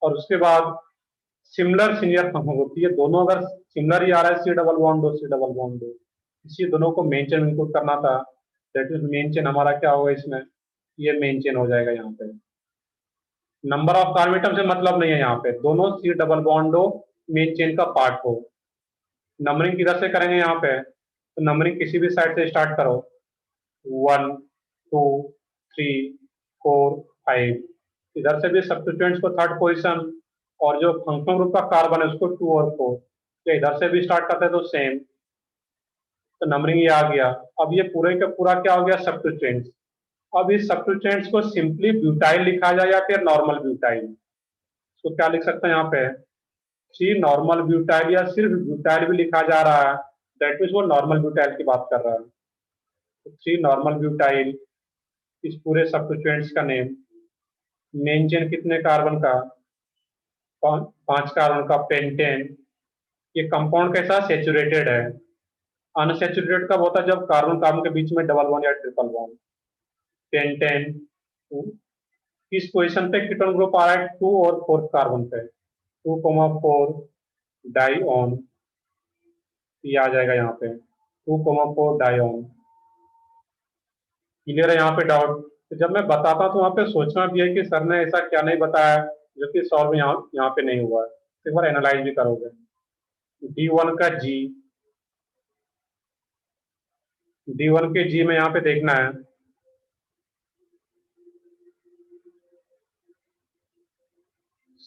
और उसके बाद सिमिलर सीनियर फंक्शनल ग्रुप। ये दोनों अगर सिमिलर ही आ रहा है C double bond O C double bond O, इसी दोनों को मेन चेन इंक्लूड करना था। दैट इज मेन चेन हमारा क्या होगा इसमें, ये मेन चेन हो जाएगा यहाँ पे। नंबर ऑफ कार्बन एटम से मतलब नहीं है यहाँ पे, दोनों C double bond O main chain का पार्ट हो। नंबरिंग किधर से करेंगे यहाँ पे, तो नंबरिंग किसी भी साइड से स्टार्ट करो, 1 2 3 4 5। इधर से भी सब्स्टिट्यूएंट्स को थर्ड पोजीशन, और जो फंक्शनल ग्रुप का कार्बन है उसको 2 और 4। या इधर से भी स्टार्ट करते हैं तो सेम, तो नंबरिंग ये आ गया। अब ये पूरे का पूरा क्या हो गया, सब्स्टिट्यूएंट्स। अब इस सब्स्टिट्यूएंट्स को सिंपली ब्यूटाइल लिखा जाए या फिर नॉर्मल ब्यूटाइल, तो क्या लिख सकते हैं यहाँ पे, 3 नॉर्मल ब्यूटाइल, या सिर्फ ब्यूटाइल भी लिखा जा रहा है, दैट मीन्स वो नॉर्मल ब्यूटाइल की बात कर रहा है। तो 3 नॉर्मल ब्यूटाइल इस पूरे सब्स्टिट्यूएंट्स का नेम। मेन चेन कितने कार्बन का, 5 कार्बन का पेंटेन। ये कंपाउंड कैसा, सेचुरेटेड है। अनसेचुरेटेड कब होता है, जब कार्बन कार्बन के बीच में डबल बॉन्ड या ट्रिपल बॉन्ड। पेंटेन इस पोजीशन पे कीटोन ग्रुप आ रहा है 2 और 4 कार्बन पे, 2,4 डाइऑन, ये आ जाएगा यहाँ पे 2,4 डाइऑन। क्लियर है यहाँ पे डाउट। तो जब मैं बताता हूँ तो वहाँ पे सोचना भी है कि सर ने ऐसा क्या नहीं बताया जो कि सॉल्व यहाँ पे नहीं हुआ है, एक बार एनालाइज भी करोगे। D1 का G, D1 के G में यहाँ पे देखना है,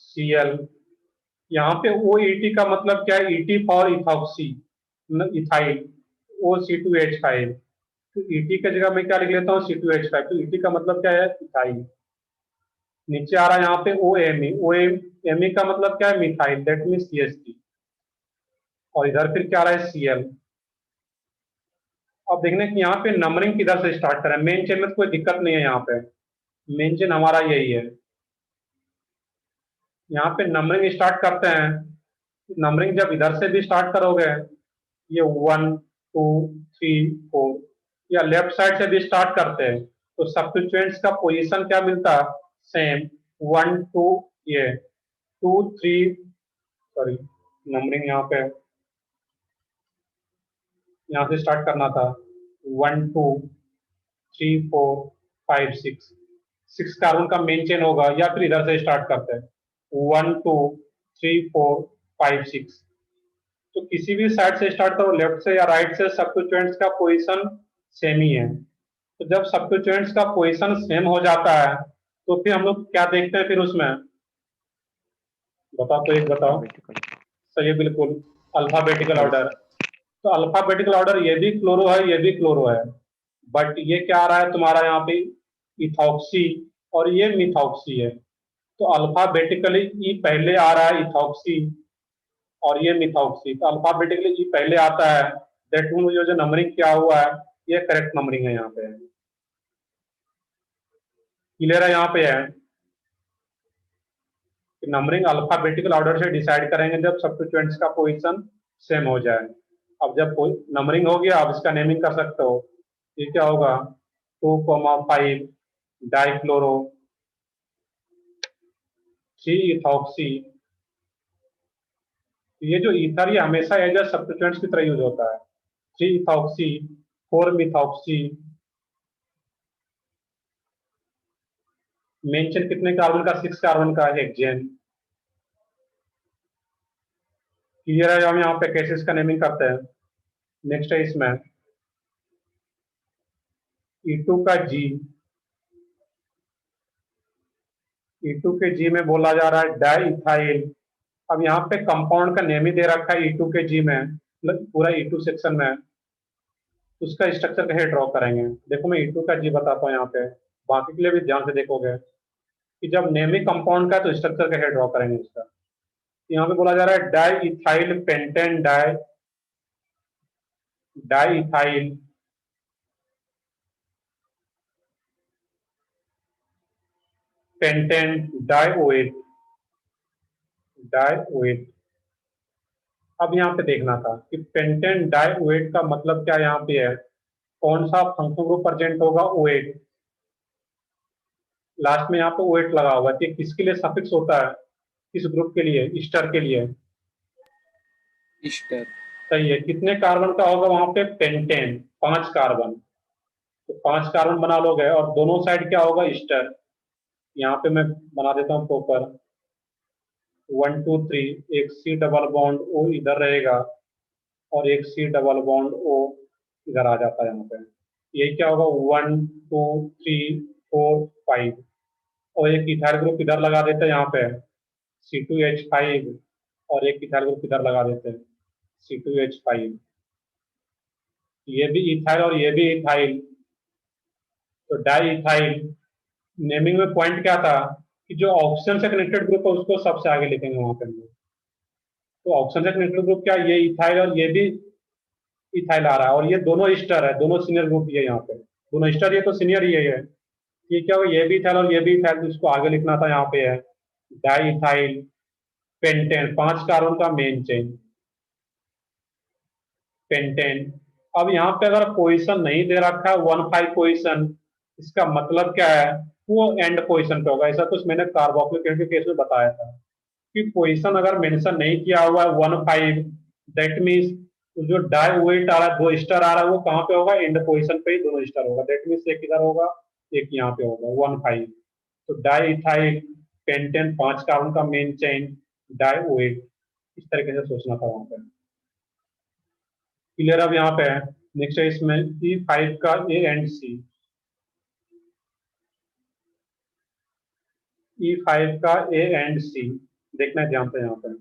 Cl। यहाँ पे OET का मतलब क्या है, ET for ethoxy, ethyl, O C2H5। तो ET की जगह मैं क्या लिख लेता हूँ, C2H5। तो ET का मतलब क्या है, इथाइल। नीचे आ रहा है यहाँ पे OMe, OMe का मतलब क्या है, मिथाइल, दैट मीन्स CH3। और इधर फिर क्या आ रहा है, Cl। अब देखने कि यहाँ पे नंबरिंग किधर से स्टार्ट करें। मेन चेन में तो कोई दिक्कत नहीं है, यहाँ पे मेन चेन हमारा यही है। यहाँ पे नंबरिंग स्टार्ट करते हैं, नंबरिंग जब इधर से भी स्टार्ट करोगे, ये 1 2 3 4, या लेफ्ट साइड से भी स्टार्ट करते हैं, तो सब्स्टिट्यूएंट्स का पोजीशन क्या मिलता, सेम 1 2, ये 2 3, सॉरी नंबरिंग यहाँ से स्टार्ट करना था, 1 2 3 4 5 6 कार्बन का मेन चेन होगा, या फिर इधर से स्टार्ट करते हैं 1 2 3 4 5 6। तो किसी भी साइड से स्टार्ट करो, लेफ्ट से या राइट से, सब्स्टिट्यूएंट्स का पोजीशन सेम ही है। तो जब सब्स्टिट्यूएंट्स का पोजीशन सेम हो जाता है तो फिर हम लोग क्या देखते हैं, फिर उसमें बताओ, तो एक बताओ। सही है, बिल्कुल अल्फाबेटिकल ऑर्डर। तो अल्फाबेटिकल ऑर्डर, ये भी क्लोरो है ये भी क्लोरो है, बट ये क्या आ रहा है तुम्हारा यहाँ पे, इथॉक्सी, और ये मिथॉक्सी है। तो अल्फाबेटिकली ई पहले आ रहा है, इथॉक्सी, और ये मिथॉक्सी। तो अल्फाबेटिकली ई पहले आता है, दैट मीन जो नंबरिंग किया हुआ है ये करेक्ट नंबरिंग है यहाँ पे। क्लियर है यहाँ पे है, नंबरिंग अल्फाबेटिकल ऑर्डर से डिसाइड करेंगे जब सब्स्टिट्यूएंट्स का पोजीशन सेम हो जाए। अब जब नंबरिंग हो गया, अब इसका नेमिंग कर सकते हो। ये क्या होगा, 2,5 डाइक्लोरो 3 इथॉक्सी। ये जो ईथर, ये हमेशा एज ए सब्स्टिट्यूएंट्स की तरह यूज होता है। 3 इथॉक्सी 4 मिथॉक्सी। मेंशन कितने कार्बन का, 6 कार्बन का हेक्सेन। क्लियर है, हम यहाँ पे कैसे इसका नेमिंग करते हैं। नेक्स्ट है इसमें E2 का G, E2 के जी में बोला जा रहा है डाई इथाइल। अब यहाँ पे कंपाउंड का नेम ही दे रखा है E2 के जी में, मतलब पूरा E2 सेक्शन में, उसका स्ट्रक्चर कैसे ड्रॉ करेंगे। देखो मैं E2 का जी बताता हूँ यहाँ पे, बाकी के लिए भी ध्यान से देखोगे कि जब नेम ही कंपाउंड का है तो स्ट्रक्चर कैसे ड्रॉ करेंगे उसका। यहाँ पे बोला जा रहा है di ethyl pentane di di ethyl pentane dioate dioate. अब यहाँ पे देखना था कि पेंटेन डाइओएट का मतलब क्या यहाँ पे है, कौन सा फंक्शनल ग्रुप प्रेजेंट होगा ओएट, लास्ट में यहाँ पे ओएट लगा हुआ है, कि किसके लिए सफिक्स होता है, किस ग्रुप के लिए, ईस्टर के लिए। ईस्टर। सही है, कितने कार्बन का होगा वहां पे, पेंटेन, 5 कार्बन, तो 5 कार्बन बना लोगे और दोनों साइड क्या होगा, ईस्टर। यहाँ पे मैं बना देता हूँ प्रॉपर 1 2 3, एक C डबल बॉन्ड O इधर रहेगा और एक C डबल बॉन्ड O इधर आ जाता है यहाँ पे। ये क्या होगा 1 2 3 4 5, और एक इथाइल ग्रुप इधर लगा देते हैं यहाँ पे C2H5, और एक इथाइल ग्रुप इधर लगा देते हैं C2H5। ये भी इथाइल और ये भी इथाइल, तो डाई इथाइल। नेमिंग में पॉइंट क्या था कि जो ऑक्सीजन से कनेक्टेड ग्रुप है उसको सबसे आगे लिखेंगे वहां पे। तो ऑक्सीजन से कनेक्टेड ग्रुप क्या, ये इथाइल और ये भी इथाइल आ रहा है, और ये दोनों ईस्टर है, दोनों सीनियर ग्रुप ये यहाँ पे, दोनों ईस्टर, ये तो सीनियर ही है। ये क्या हो, ये भी इथाइल और ये भी इथाइल, तो इसको आगे लिखना था, यहाँ पे है डाई इथाइल पेंटेन, 5 कार्बन का मेन चेन पेंटेन। अब यहाँ पे अगर पोजीशन नहीं दे रखा है 1 5 पोजीशन, इसका मतलब क्या है, वो एंड पोजीशन पे होगा। ऐसा कुछ मैंने कार्बोक्सिलिक एसिड के केस में बताया था कि पोजीशन अगर मेंशन नहीं किया हुआ है 1 5, दैट मीन्स जो डाई वेट आ रहा है, 2 स्टार आ रहा है, वो कहाँ पे होगा, एंड पोजीशन पे ही दोनों स्टार होगा। दैट मीन्स एक इधर होगा, एक यहाँ पे होगा 1 5। तो डाई इथाइल पेंटेन, 5 कार्बन का मेन चेन डाई वेट, इस तरीके से सोचना था वहां पे। क्लियर। अब यहाँ पे नेक्स्ट है इसमें E5 का A एंड C, E5 का A एंड C देखना है ध्यान से यहाँ पे।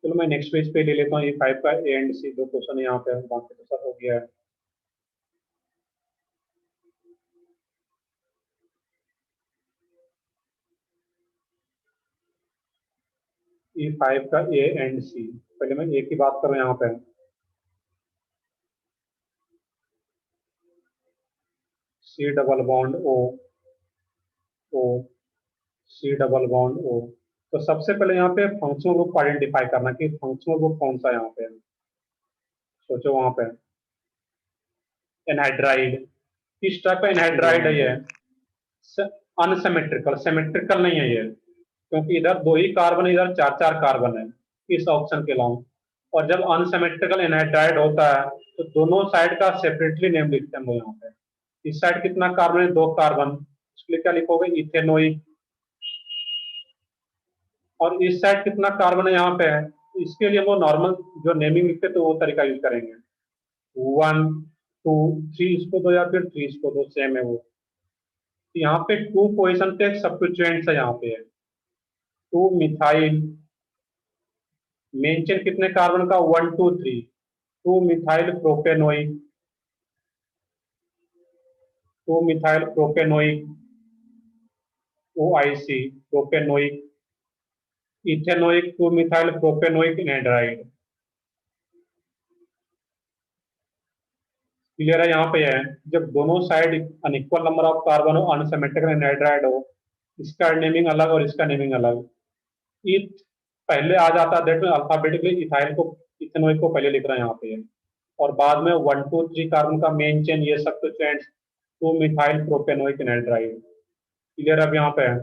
चलो मैं नेक्स्ट पेज पे ले लेता हूँ E5 का A एंड C, 2 क्वेश्चन यहाँ पे, बाकी तो सब हो गया है। E5 का A एंड C, पहले मैं A की बात करूँ यहाँ पे, C double bond O O C double bond O। तो सबसे पहले यहाँ पे फंक्शनल ग्रुप आइडेंटिफाई करना कि फंक्शनल ग्रुप कौन सा यहाँ पे है। सोचो वहां पे एनहाइड्राइड, किस टाइप का एनहाइड्राइड है ये, अनसिमेट्रिकल, सिमेट्रिकल नहीं है ये, क्योंकि इधर 2 ही कार्बन है, इधर 4 4 कार्बन है इस ऑप्शन के अलावा। और जब अनसिमेट्रिकल एनहाइड्राइड होता है तो दोनों साइड का सेपरेटली नेम लिखते हैं हम लोग यहाँ पे। इस साइड कितना कार्बन है, 2 कार्बन, इसके लिए क्या लिखोगे, इथेनोइक। और इस साइड कितना कार्बन है यहाँ पे है, इसके लिए वो नॉर्मल जो नेमिंग लिखते तो वो तरीका यूज करेंगे, 1 2 3 इसको दो या फिर 3 इसको दो, सेम है वो। तो यहाँ पे 2 पोजिशन पे सब्स्टिट्यूएंट्स है, यहाँ पे है 2 मिथाइल, मेन चेन कितने कार्बन का, 1 2 3, 2 methyl propanoic, 2 methyl propanoic OIC propanoic, ethanoic 2 methyl propanoic anhydride. Clear है। यहाँ पे है जब दोनों side unequal number of carbon हो, अनसिमेट्रिकल एनहाइड्राइड हो, इसका नेमिंग अलग और इसका नेमिंग अलग। इथ पहले आ जाता है, दैट में अल्फाबेटिकली इथाइल को, इथेनोइक को पहले लिख रहे हैं यहाँ पे, और बाद में 1 2 3 कार्बन का मेन चेन, ये सब तो friends 2 methyl propanoic anhydride. Clear. अब यहाँ पे है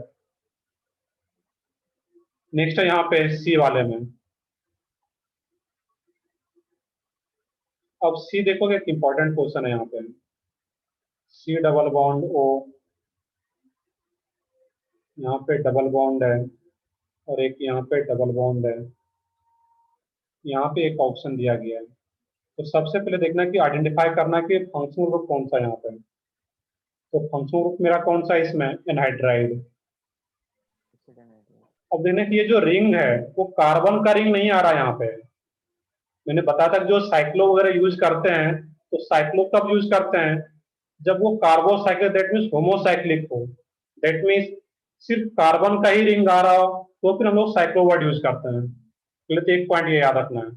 नेक्स्ट है यहाँ पे सी वाले में। अब सी देखोगे, एक इंपॉर्टेंट क्वेश्चन है यहाँ पे, सी डबल बॉन्ड O, यहाँ पे डबल बॉन्ड है और एक यहाँ पे डबल बॉन्ड है, यहाँ पे एक ऑप्शन दिया गया है। तो सबसे पहले देखना कि आइडेंटिफाई करना कि फंक्शनल ग्रुप कौन सा यहाँ पे है। तो फंक्शनल ग्रुप मेरा कौन सा है इसमें, एनहाइड्राइड। अब देखने की ये जो रिंग है वो कार्बन का रिंग नहीं आ रहा यहाँ पे। मैंने बताया था कि जो साइक्लो वगैरह यूज करते हैं तो साइक्लो कब यूज करते हैं, जब वो कार्बोसाइक्लिक दैट मीन्स होमोसाइक्लिक हो, दैट मीन्स सिर्फ कार्बन का ही रिंग आ रहा हो तो फिर हम लोग साइक्लो वर्ड यूज करते हैं। पहले तो एक पॉइंट ये याद रखना है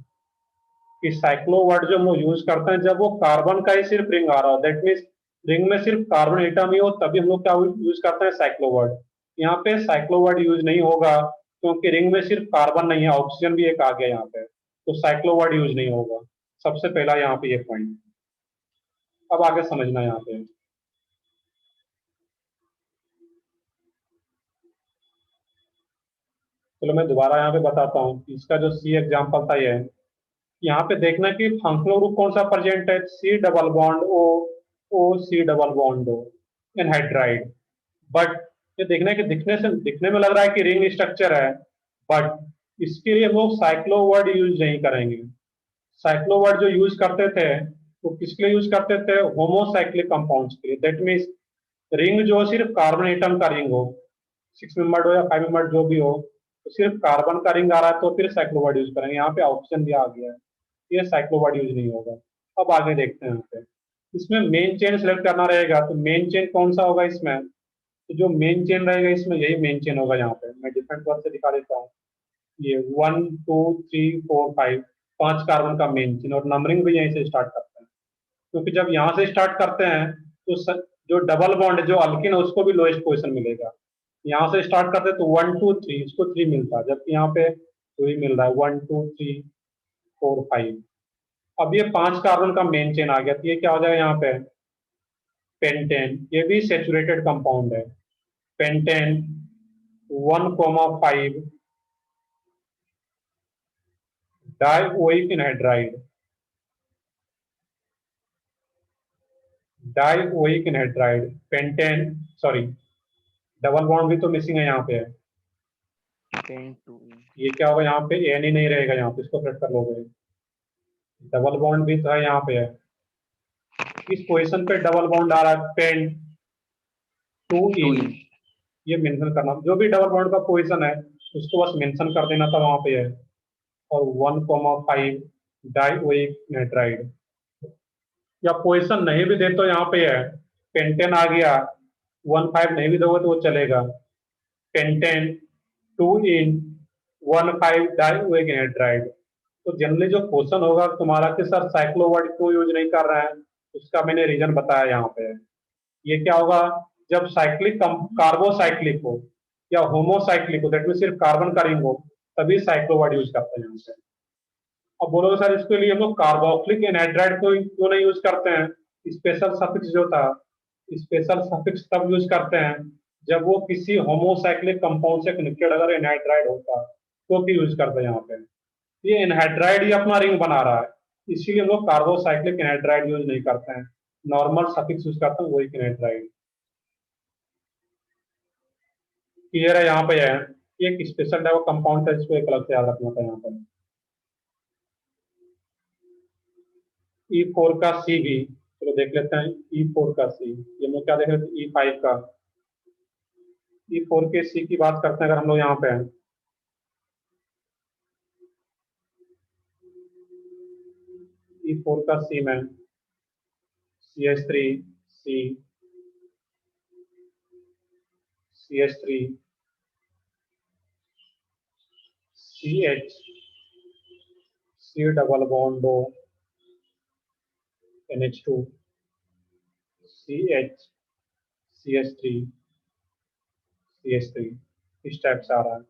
कि साइक्लो वर्ड जो हम लोग यूज करते हैं जब वो कार्बन का ही सिर्फ रिंग आ रहा हो, दैट मीन्स रिंग में सिर्फ कार्बन एटम ही हो, तभी हम लोग क्या यूज करते हैं, साइक्लो वर्ड। यहाँ पे साइक्लो वर्ड यूज नहीं होगा क्योंकि रिंग में सिर्फ कार्बन नहीं है, ऑक्सीजन भी एक आ गया यहाँ पे, तो साइक्लो वर्ड यूज नहीं होगा। सबसे पहला यहाँ पे ये पॉइंट। अब आगे समझना यहाँ पे। चलो मैं दोबारा यहाँ पे बताता हूँ। इसका जो सी एग्जाम्पल था ये, यहाँ पे देखना कि फंक्शनल ग्रुप कौन सा प्रेजेंट है, C double bond O, O C double bond O, anhydride. But ये देखना कि दिखने में लग रहा है कि रिंग स्ट्रक्चर है, बट इसके लिए हम लोग साइक्लो वर्ड यूज नहीं करेंगे। साइक्लो वर्ड जो यूज करते थे वो किसके लिए यूज करते थे, होमोसाइक्लिक कंपाउंड्स के लिए। दैट मीन्स रिंग जो सिर्फ कार्बन एटम का रिंग हो, 6 मेंबर्ड हो या 5 मेंबर्ड जो भी हो, तो सिर्फ कार्बन का रिंग आ रहा है तो फिर साइक्लो वर्ड यूज करेंगे। यहाँ पे ऑप्शन भी आ गया है, ये साइक्लो वर्ड यूज नहीं होगा। अब आगे देखते हैं यहाँ पे। इसमें मेन चेन सेलेक्ट करना रहेगा, तो मेन चेन कौन सा होगा इसमें, तो जो मेन चेन रहेगा इसमें यही मेन चेन होगा। यहाँ पे मैं डिफरेंट वर्ड से दिखा देता हूँ। ये 1 2 3 4 5 5 कार्बन का मेन चेन, और नंबरिंग भी यहीं से स्टार्ट करते हैं, क्योंकि जब यहाँ से स्टार्ट करते हैं तो जो डबल बॉन्ड है जो अल्किन है उसको भी लोएस्ट पोजीशन मिलेगा। यहाँ से स्टार्ट करते हैं तो 1 2 3 इसको 3 मिलता है, जबकि यहाँ पे 2 ही मिल रहा है, 1 2 3 4 5। अब ये 5 कार्बन का मेन चेन आ गया, तो ये क्या हो जाएगा यहाँ पे, पेंटेन। ये भी सेचुरेटेड कंपाउंड है, pentane 1,5 dioic anhydride, dioic anhydride pentane, sorry double bond भी तो मिसिंग है यहाँ पे। ये क्या होगा, यहाँ पे एन ही नहीं रहेगा, यहाँ पे इसको सेट कर लोगे। डबल बॉन्ड भी तो है यहाँ पे, इस पोजीशन पे डबल बॉन्ड आ रहा है, पेन 2 इन। ये मेंशन करना, जो भी डबल बॉन्ड का पोजीशन है उसको बस मेंशन कर देना था वहां पे है। और 1,5 डाइओइक नाइट्राइड, या पोजीशन नहीं भी दे तो यहाँ पे है, पेंटेन आ गया। 1,5 नहीं भी दोगे तो वो चलेगा, पेंटेन 2 इन 1,5 डाइओइक नाइट्राइड। तो जनरली जो क्वेश्चन होगा तुम्हारा कि सर साइक्लो वर्ड क्यों यूज नहीं कर रहे हैं, उसका मैंने रीजन बताया यहाँ पे। ये क्या होगा, जब साइक्लिक कार्बोसाइक्लिक हो या होमोसाइक्लिक हो, दैट मीन सिर्फ कार्बन का रिंग हो, तभी साइक्लो वर्ड यूज करते हैं यहाँ पे। अब बोलोगे सर इसके लिए हम लोग कार्बोक्सिलिक एनहाइड्राइड को क्यों नहीं यूज करते हैं, स्पेशल सफिक्स जो था, स्पेशल सफिक्स तब यूज करते हैं जब वो किसी होमोसाइक्लिक कंपाउंड से कनेक्टेड अगर एनहाइड्राइड होता तो भी यूज करते हैं यहाँ पे। ये एनहाइड्राइड ही अपना रिंग बना रहा है, इसीलिए हम लोग कार्बोसाइक्लिक एनहाइड्राइड यूज नहीं करते हैं, नॉर्मल सफिक्स यूज करते हैं, वही एनहाइड्राइड। क्लियर है यहाँ पे है, एक स्पेशल टाइप कंपाउंड है, इसको एक अलग से याद रखना था यहाँ पर। E4 का सी भी चलो देख लेते हैं, E4 का सी, ये हम लोग क्या देख रहे थे, E5 का। E4 के सी की बात करते हैं अगर हम लोग यहाँ पे, E4 का सी में CH3 C CH3 CH C double bond O NH2 CH CH3 CH3 इस टाइप से आ रहा है।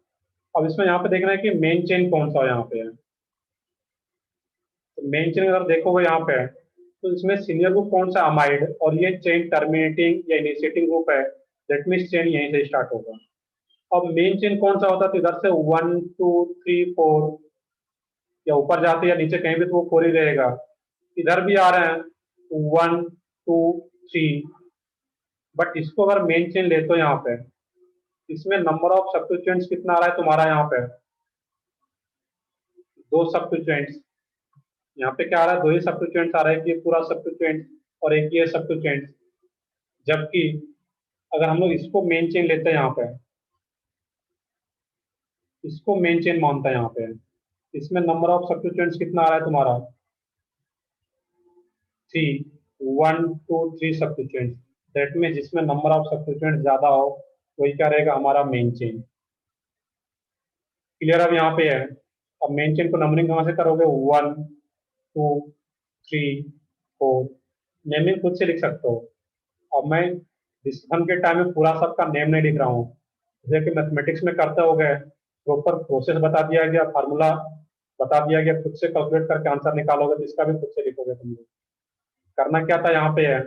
अब इसमें यहाँ पे देखना है कि मेन चेन कौन सा यहाँ पे है। तो मेन चेन अगर देखोगे यहाँ पे तो इसमें सीनियर ग्रुप कौन सा, अमाइड, और ये चेन टर्मिनेटिंग या इनिशिएटिंग ग्रुप है, दैट मीन्स चेन यहीं से स्टार्ट होगा। अब मेन चेन कौन सा होता है, तो इधर से 1 2 3 4 या ऊपर जाते या नीचे कहीं भी तो वो 4 ही रहेगा। इधर भी आ रहे हैं 1 2 3, बट इसको अगर मेन चेन ले तो यहाँ पे इसमें नंबर ऑफ सब्स्टिट्यूएंट्स कितना आ रहा है तुम्हारा, यहाँ पे 2 सब्स्टिट्यूएंट्स। यहाँ पे क्या आ रहा है, 2 ही सब्स्टिट्यूएंट्स आ रहा है, कि पूरा सब्स्टिट्यूएंट और एक ये सब्स्टिट्यूएंट। जबकि अगर हम लोग इसको मेन चेन लेते हैं यहाँ पे, इसको मेन चेन मानता है यहाँ पे, इसमें नंबर ऑफ सब्स्टिट्यूएंट्स कितना आ रहा है तुम्हारा? 3, 1 2 3 सब्स्टिट्यूएंट्स। दैट में जिसमें नंबर ऑफ सब्स्टिट्यूएंट्स ज्यादा हो वही क्या रहेगा? हमारा मेन चेन। क्लियर? अब यहाँ पे है, अब मेन चेन को नंबरिंग कहाँ से करोगे? 1 2 3 4। नेमिंग खुद से लिख सकते हो। अब मैं डिस्कशन के टाइम में पूरा सबका नेम नहीं लिख रहा हूँ, जैसे कि मैथमेटिक्स में करते हो गए, प्रॉपर प्रोसेस बता दिया गया, फार्मूला बता दिया गया, खुद से कैलकुलेट करके आंसर निकालोगे तो इसका भी खुद से लिखोगे तुम लोग। करना क्या था यहाँ पे है,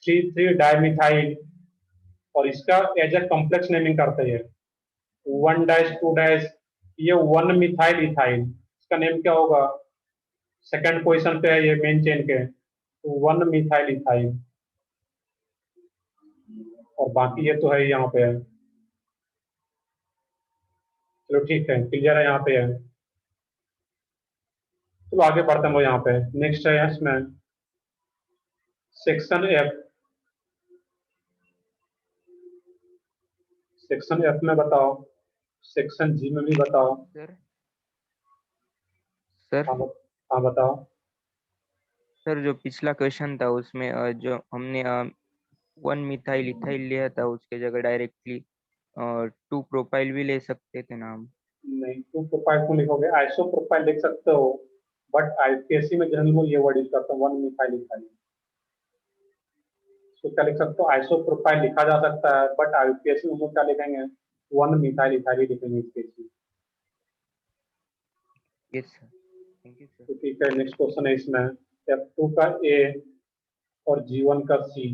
3 डाइमिथाइल, और इसका एज ए कॉम्प्लेक्स नेमिंग करते हैं, 1 डैश 2 डैश, ये 1 मिथाइल इथाइल, इसका नेम क्या होगा? सेकंड पोजीशन पे है ये मेन चेन के, तो 1 मिथाइल इथाइल। और बाकी ये तो है यहाँ पे है। चलो ठीक है, क्लियर है यहाँ पे है। चलो आगे बढ़ते हैं। वो यहाँ पे नेक्स्ट है इसमें सेक्शन एफ। सेक्शन एफ में बताओ, सेक्शन जी में भी बताओ। सर सर हाँ हाँ बताओ। सर जो पिछला क्वेश्चन था उसमें जो हमने 1 मिथाइल इथाइल लिया था उसके जगह डायरेक्टली 2 प्रोपाइल भी ले सकते थे ना हम? नहीं, टू प्रोफाइल को लिखोगे, आइसो प्रोफाइल लिख सकते हो, बट आईपीएससी में जनरली वो ये वर्ड यूज करते हैं, 1 मिथाइल इथाइल। तो क्या लिख सकते हो? आइसो प्रोफाइल लिखा जा सकता है, बट आईपीएससी में हम लोग क्या लिखेंगे? 1 मिथाइल इथाइल ही लिखेंगे इस केस में। Yes sir, thank you sir. तो ठीक है, नेक्स्ट क्वेश्चन है इसमें F2 का ए और G1 का सी।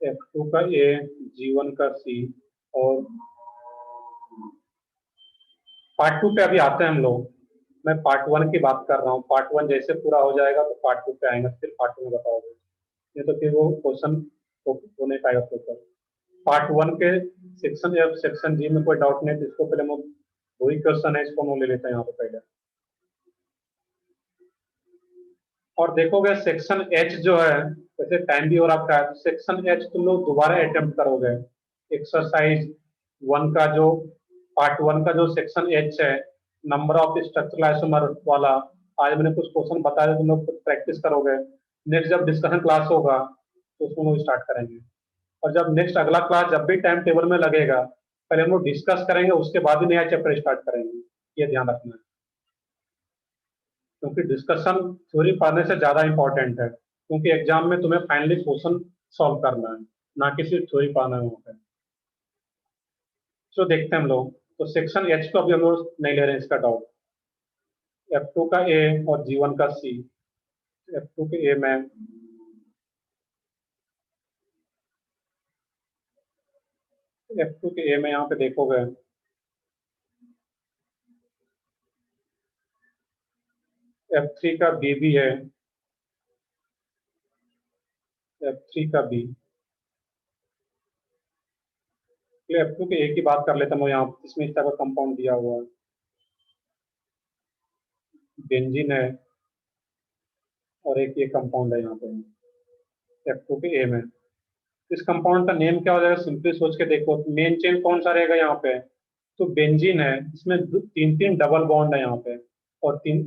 F2 का ए, G1 का सी, और पार्ट 2 पे अभी आते हैं हम लोग। मैं पार्ट 1 की बात कर रहा हूँ, पार्ट 1 जैसे पूरा हो जाएगा तो पार्ट 2 पे आएंगे, फिर पार्ट 2 में बताओगे, नहीं तो फिर वो क्वेश्चन हो नहीं पाएगा प्रॉपर। पार्ट 1 के सेक्शन एफ सेक्शन जी में कोई डाउट नहीं, तो इसको पहले हम वही क्वेश्चन है, इसको हम ले लेते हैं यहाँ पे पहले। और देखोगे सेक्शन एच जो है, वैसे टाइम भी हो रखा है, तो सेक्शन एच तुम लोग दोबारा अटेम्प्ट करोगे। एक्सरसाइज 1 का जो पार्ट 1 का जो सेक्शन एच है, नंबर ऑफ स्ट्रक्चरल आइसोमर वाला, आज मैंने कुछ क्वेश्चन बताया, तुम लोग प्रैक्टिस करोगे। नेक्स्ट जब डिस्कशन क्लास होगा तो उसमें लोग स्टार्ट करेंगे। और जब नेक्स्ट अगला क्लास जब भी टाइम टेबल में लगेगा, पहले हम लोग डिस्कस करेंगे, उसके बाद ही नया चैप्टर स्टार्ट करेंगे, ये ध्यान रखना है। क्योंकि डिस्कशन थ्योरी पढ़ने से ज्यादा इंपॉर्टेंट है, क्योंकि एग्जाम में तुम्हें फाइनली क्वेश्चन सॉल्व करना है, ना कि सिर्फ थ्योरी पढ़ना है वहाँ पे। तो देखते हैं हम लोग, तो सेक्शन एच को अभी हम लोग नहीं ले रहे हैं इसका डाउट। F2 का ए और G1 का सी। F2 के ए में F2 के ए में यहाँ पे देखोगे, F3 का बी भी है, F3 का बी। F2 के ए की बात कर लेता हूँ यहाँ, इसमें इस टाइप का कंपाउंड दिया हुआ है, बेंजीन है, और एक ये कंपाउंड है यहाँ पे F2 के ए में। इस कंपाउंड का नेम क्या हो जाएगा? सिंपली सोच के देखो, मेन चेन कौन सा रहेगा यहाँ पे? तो बेंजीन है, इसमें 3 डबल बॉन्ड है यहाँ पे, और 3,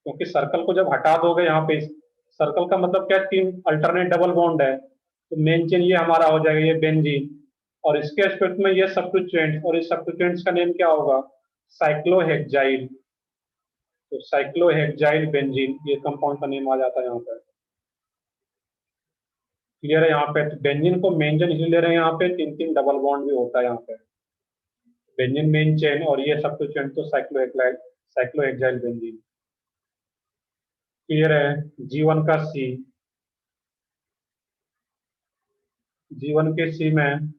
क्योंकि सर्कल को जब हटा दोगे यहाँ पे, सर्कल का मतलब क्या है? 3 अल्टरनेट डबल बॉन्ड है, तो मेन चेन ये हमारा हो जाएगा, ये बेंजीन। और इसके एस्पेक्ट में ये सब्स्टिट्यूएंट, और इस सब्स्टिट्यूएंट्स का नेम क्या होगा? साइक्लोहेक्साइल। तो साइक्लोहेक्साइल बेंजीन, ये कंपाउंड का नेम आ जाता है यहाँ पे। क्लियर है यहाँ पे? तो बेंजीन को मेन चेन इसलिए ले रहे हैं, यहाँ पे 3 डबल बॉन्ड भी होता है यहाँ पे, बेंजीन मेन चेन, और ये सब्स्टिट्यूएंट तो साइक्लोहेक्साइल बेंजीन। क्लियर है? G1 का सी, G1 के सी में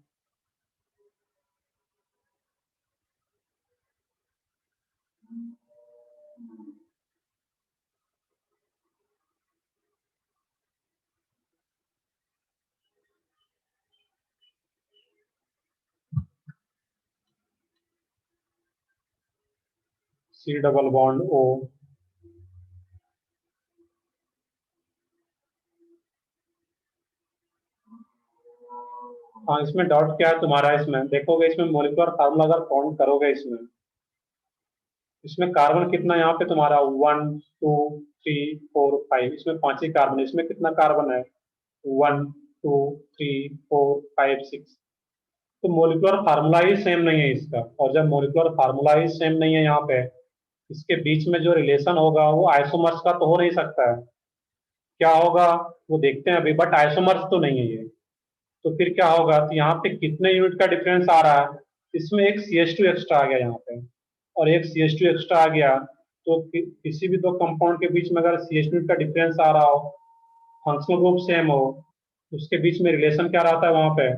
C डबल बॉन्ड O। हाँ, इसमें डाउट क्या है तुम्हारा? इसमें देखोगे, इसमें मॉलिक्यूलर फार्मूला अगर काउंट करोगे, इसमें कार्बन कितना यहाँ पे तुम्हारा 1 2 3 4 5, इसमें 5 ही कार्बन है। इसमें कितना कार्बन है? 1 2 3 4 5 6। तो मॉलिक्यूलर फार्मूला ही सेम नहीं है इसका। और जब मॉलिक्यूलर फार्मूला ही सेम नहीं है यहाँ पे, इसके बीच में जो रिलेशन होगा वो आइसोमर्स का तो हो नहीं सकता है। क्या होगा वो देखते हैं अभी, बट आइसोमर्स तो नहीं है ये। तो फिर क्या होगा? तो यहाँ पे कितने यूनिट का डिफरेंस आ रहा है? इसमें एक CH2 एक्स्ट्रा आ गया यहाँ पे, और एक CH2 एक्स्ट्रा आ गया। तो किसी भी दो कंपाउंड के बीच में अगर CH2 का डिफरेंस आ रहा हो, फंक्शनल ग्रुप सेम हो, उसके बीच में रिलेशन क्या रहता है वहां पे?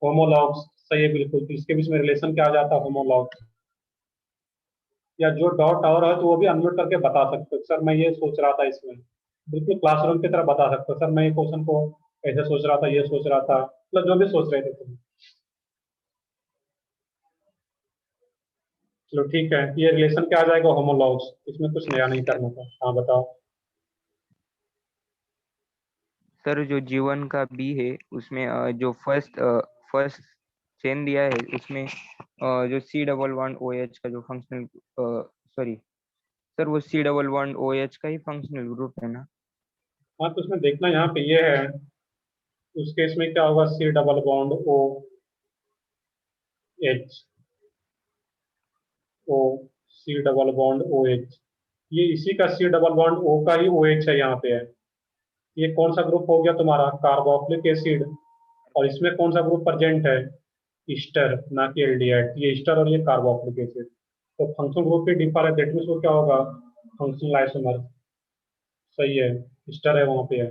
होमोलॉग्स। सही है, बिल्कुल। तो इसके बीच में रिलेशन क्या आ जाता है? होमोलॉग्स। या जो डाउट और है तो वो भी अनम्यूट करके बता सकते हो, सर मैं ये सोच रहा था इसमें। बिल्कुल क्लासरूम की तरह बता सकते हो, सर मैं ये क्वेश्चन को ऐसे सोच रहा था, ये सोच रहा था, मतलब जो भी सोच रहे थे तुम। चलो ठीक है, ये रिलेशन क्या आ जाएगा? होमोलॉग्स। इसमें कुछ नया नहीं करना था। हाँ बताओ। सर जो जीवन का बी है उसमें जो फर्स्ट चेन दिया है उसमें जो C डबल बॉन्ड OH का जो फंक्शनल, सॉरी सर, वो C डबल बॉन्ड OH का ही फंक्शनल ग्रुप है ना? हाँ, तो उसमें देखना यहाँ पे ये है, उस केस में क्या होगा? C double bond OH, O, C double bond OH। ये इसी का C डबल बॉन्ड O का ही OH है यहाँ पे है। ये कौन सा ग्रुप हो गया तुम्हारा? Carboxylic acid. और इसमें कौन सा ग्रुप प्रेजेंट है? ईस्टर, ना कि एल्डिहाइड। ये ईस्टर और ये कार्बोक्सिलिक एसिड। तो फंक्शनल ग्रुप ही डिफर है, दैट मीन्स वो क्या होगा? Functional isomer. सही है, ईस्टर है वहां पे है।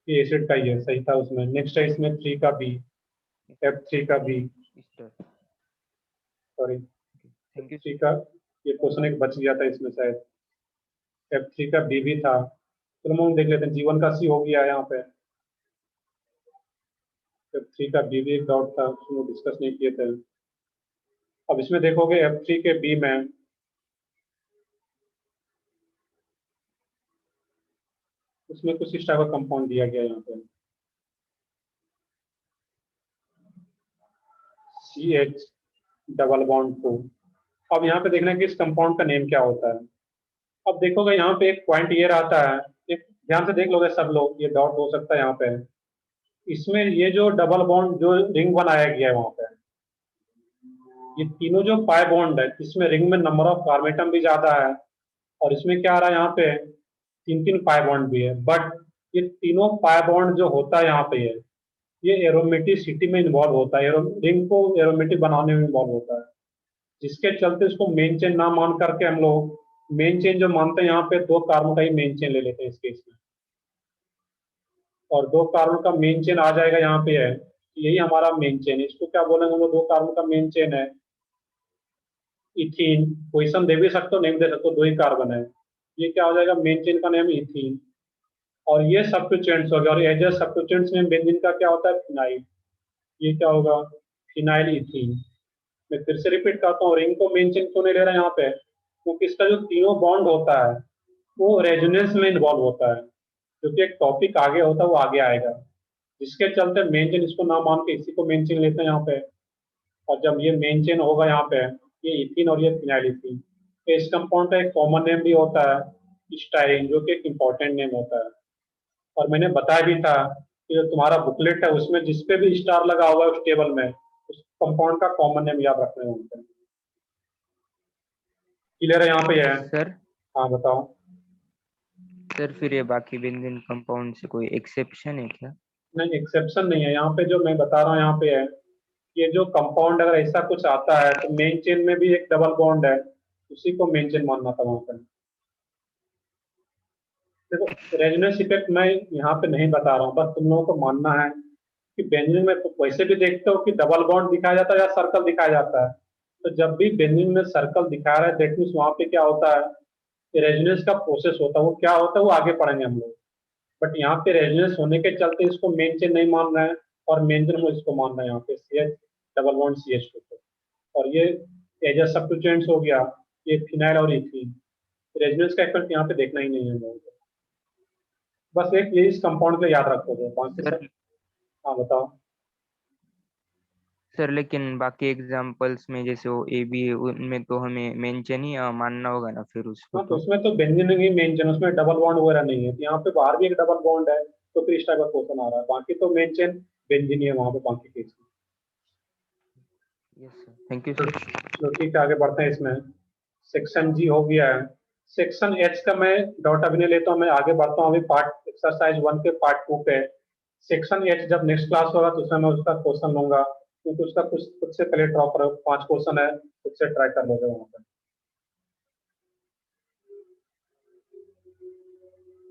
ये एसिड का ही है, सही था उसमें। नेक्स्ट है इसमें 3 का बी, F3 का B, Ester। Sorry thank you. F3 का। ये क्वेश्चन एक बच गया था इसमें शायद। F3 का बी भी था। चलो हम देख लेते हैं। जीवन का सी हो गया यहाँ पे। F3 का बी भी एक डाउट था, उसमें डिस्कस नहीं किए थे। अब इसमें देखोगे F3 के बी में उसमें कुछ इस टाइप का कंपाउंड दिया गया है यहाँ पे, CH डबल बॉन्ड 2। अब यहाँ पे देखना है कि इस कंपाउंड का नेम क्या होता है। अब देखोगे यहाँ पे एक पॉइंट ये रहता है, एक ध्यान से देख लोगे सब लोग, ये डाउट हो सकता है यहाँ पे। इसमें ये जो डबल बॉन्ड जो रिंग बनाया गया है वहां पे, ये तीनों जो पाई बॉन्ड है, इसमें रिंग में नंबर ऑफ कार्बेटम भी ज्यादा है, और इसमें क्या आ रहा है यहाँ पे? 3 3 पाई बॉन्ड भी है। बट ये तीनों पाई बॉन्ड जो होता है यहाँ पे ये एरोमेटिसिटी में इन्वॉल्व होता है, रिंग को एरोमेटिक बनाने में इन्वॉल्व होता है, जिसके चलते इसको मेन चेन ना मान करके हम लोग मेन चेन जो मानते हैं यहाँ पे 2 कार्बन का ही मेन चेन ले लेते हैं इस केस में। और 2 कार्बन का मेन चेन आ जाएगा यहाँ पे है, यही हमारा मेन चेन है। इसको क्या बोलेंगे हम लोग? 2 कार्बन का मेन चेन है इथीन। पोजिशन दे भी सकते हो, नहीं दे सकते हो, 2 ही कार्बन है। ये क्या हो जाएगा? मेन चेन का नेम इथीन। और ये सब्स्टिट्यूएंट्स हो गया, और एज ए सब्स्टिट्यूएंट्स में बेंजीन का क्या होता है? फिनाइल। ये क्या होगा? Phenyl ethene. मैं फिर से रिपीट करता हूँ, रिंग को मेन चेन क्यों नहीं ले रहा है यहाँ पे? क्योंकि इसका जो तीनों बॉन्ड होता है वो रेजोनेंस में इन्वॉल्व होता है, क्योंकि एक टॉपिक आगे होता है वो आगे आएगा, जिसके चलते मेन चेन इसको ना मान के इसी को मेन चेन लेते हैं यहाँ पे। और जब ये मेन चेन होगा यहाँ पे, ये इथीन और ये फिनाइल इथीन, तो इस कंपाउंड का एक कॉमन नेम भी होता है स्टाइरिन, जो कि एक इम्पोर्टेंट नेम होता है। और मैंने बताया भी था कि जो तुम्हारा बुकलेट है उसमें जिसपे भी स्टार लगा हुआ है उस टेबल में, उस कंपाउंड का कॉमन नेम याद रखने होते हैं। क्लियर है यहाँ पे है? सर हाँ बताओ। सर फिर ये बाकी बेंजीन कंपाउंड से कोई एक्सेप्शन है क्या? नहीं, एक्सेप्शन नहीं है यहाँ पे। जो मैं बता रहा हूँ यहाँ पे है, ये जो कंपाउंड अगर ऐसा कुछ आता है तो मेन चेन में भी एक डबल बॉन्ड है, उसी को मेन चेन मानना था वहां पर। देखो, रेजोनेंस इफेक्ट मैं यहाँ पे नहीं बता रहा हूँ, बस तुम लोगों को मानना है कि बेंजीन में वैसे भी देखते हो कि डबल बॉन्ड दिखाया जाता है या सर्कल दिखाया जाता है। तो जब भी बेंजीन में सर्कल दिखा रहा है, दैट मीन्स वहां पे क्या होता है? रेजोनेंस का प्रोसेस होता है। वो क्या होता है वो आगे पढ़ेंगे हम लोग। बट यहाँ पे रेजोनेंस होने के चलते इसको मेन चेन नहीं मान रहे हैं, और मेन चेन में इसको मान रहे हैं यहाँ पे CH डबल बॉन्ड CH2 को। और ये एजर सब्स्टिट्यूएंट्स हो गया, ये फिनाइल और इथीन। रेजोनेंस का इफेक्ट यहाँ पे देखना ही नहीं है लोगों को। बस एक ये इस कंपाउंड को याद रखोगे, बाकी सर सब। हाँ बताओ। सर लेकिन बाकी एग्जांपल्स में जैसे वो ए बी है उनमें तो हमें मेन चेन ही मानना होगा ना फिर उसको हाँ तो तो। उसमें तो बेंजीन ही मेन चेन, उसमें डबल बॉन्ड वगैरह नहीं है। तो यहाँ पे बाहर भी एक डबल बॉन्ड है, तो फिर इस टाइप का क्वेश्चन आ रहा है। बाकी तो मेन चेन बेंजीन ही है वहाँ पे बाकी केस में। यस सर, थैंक यू तो सर। चलो ठीक है, आगे बढ़ते हैं इसमें। सेक्शन जी हो गया है। सेक्शन एच का मैं डॉट अभी नहीं लेता हूँ, मैं आगे बढ़ता हूँ अभी पार्ट एक्सरसाइज 1 के पार्ट 2 पे। सेक्शन एच जब नेक्स्ट क्लास होगा तो उसमें मैं उसका क्वेश्चन लूंगा, क्योंकि उसका कुछ खुद से पहले ड्रॉ करो, 5 क्वेश्चन है, खुद से ट्राई कर लोगे वहाँ पे।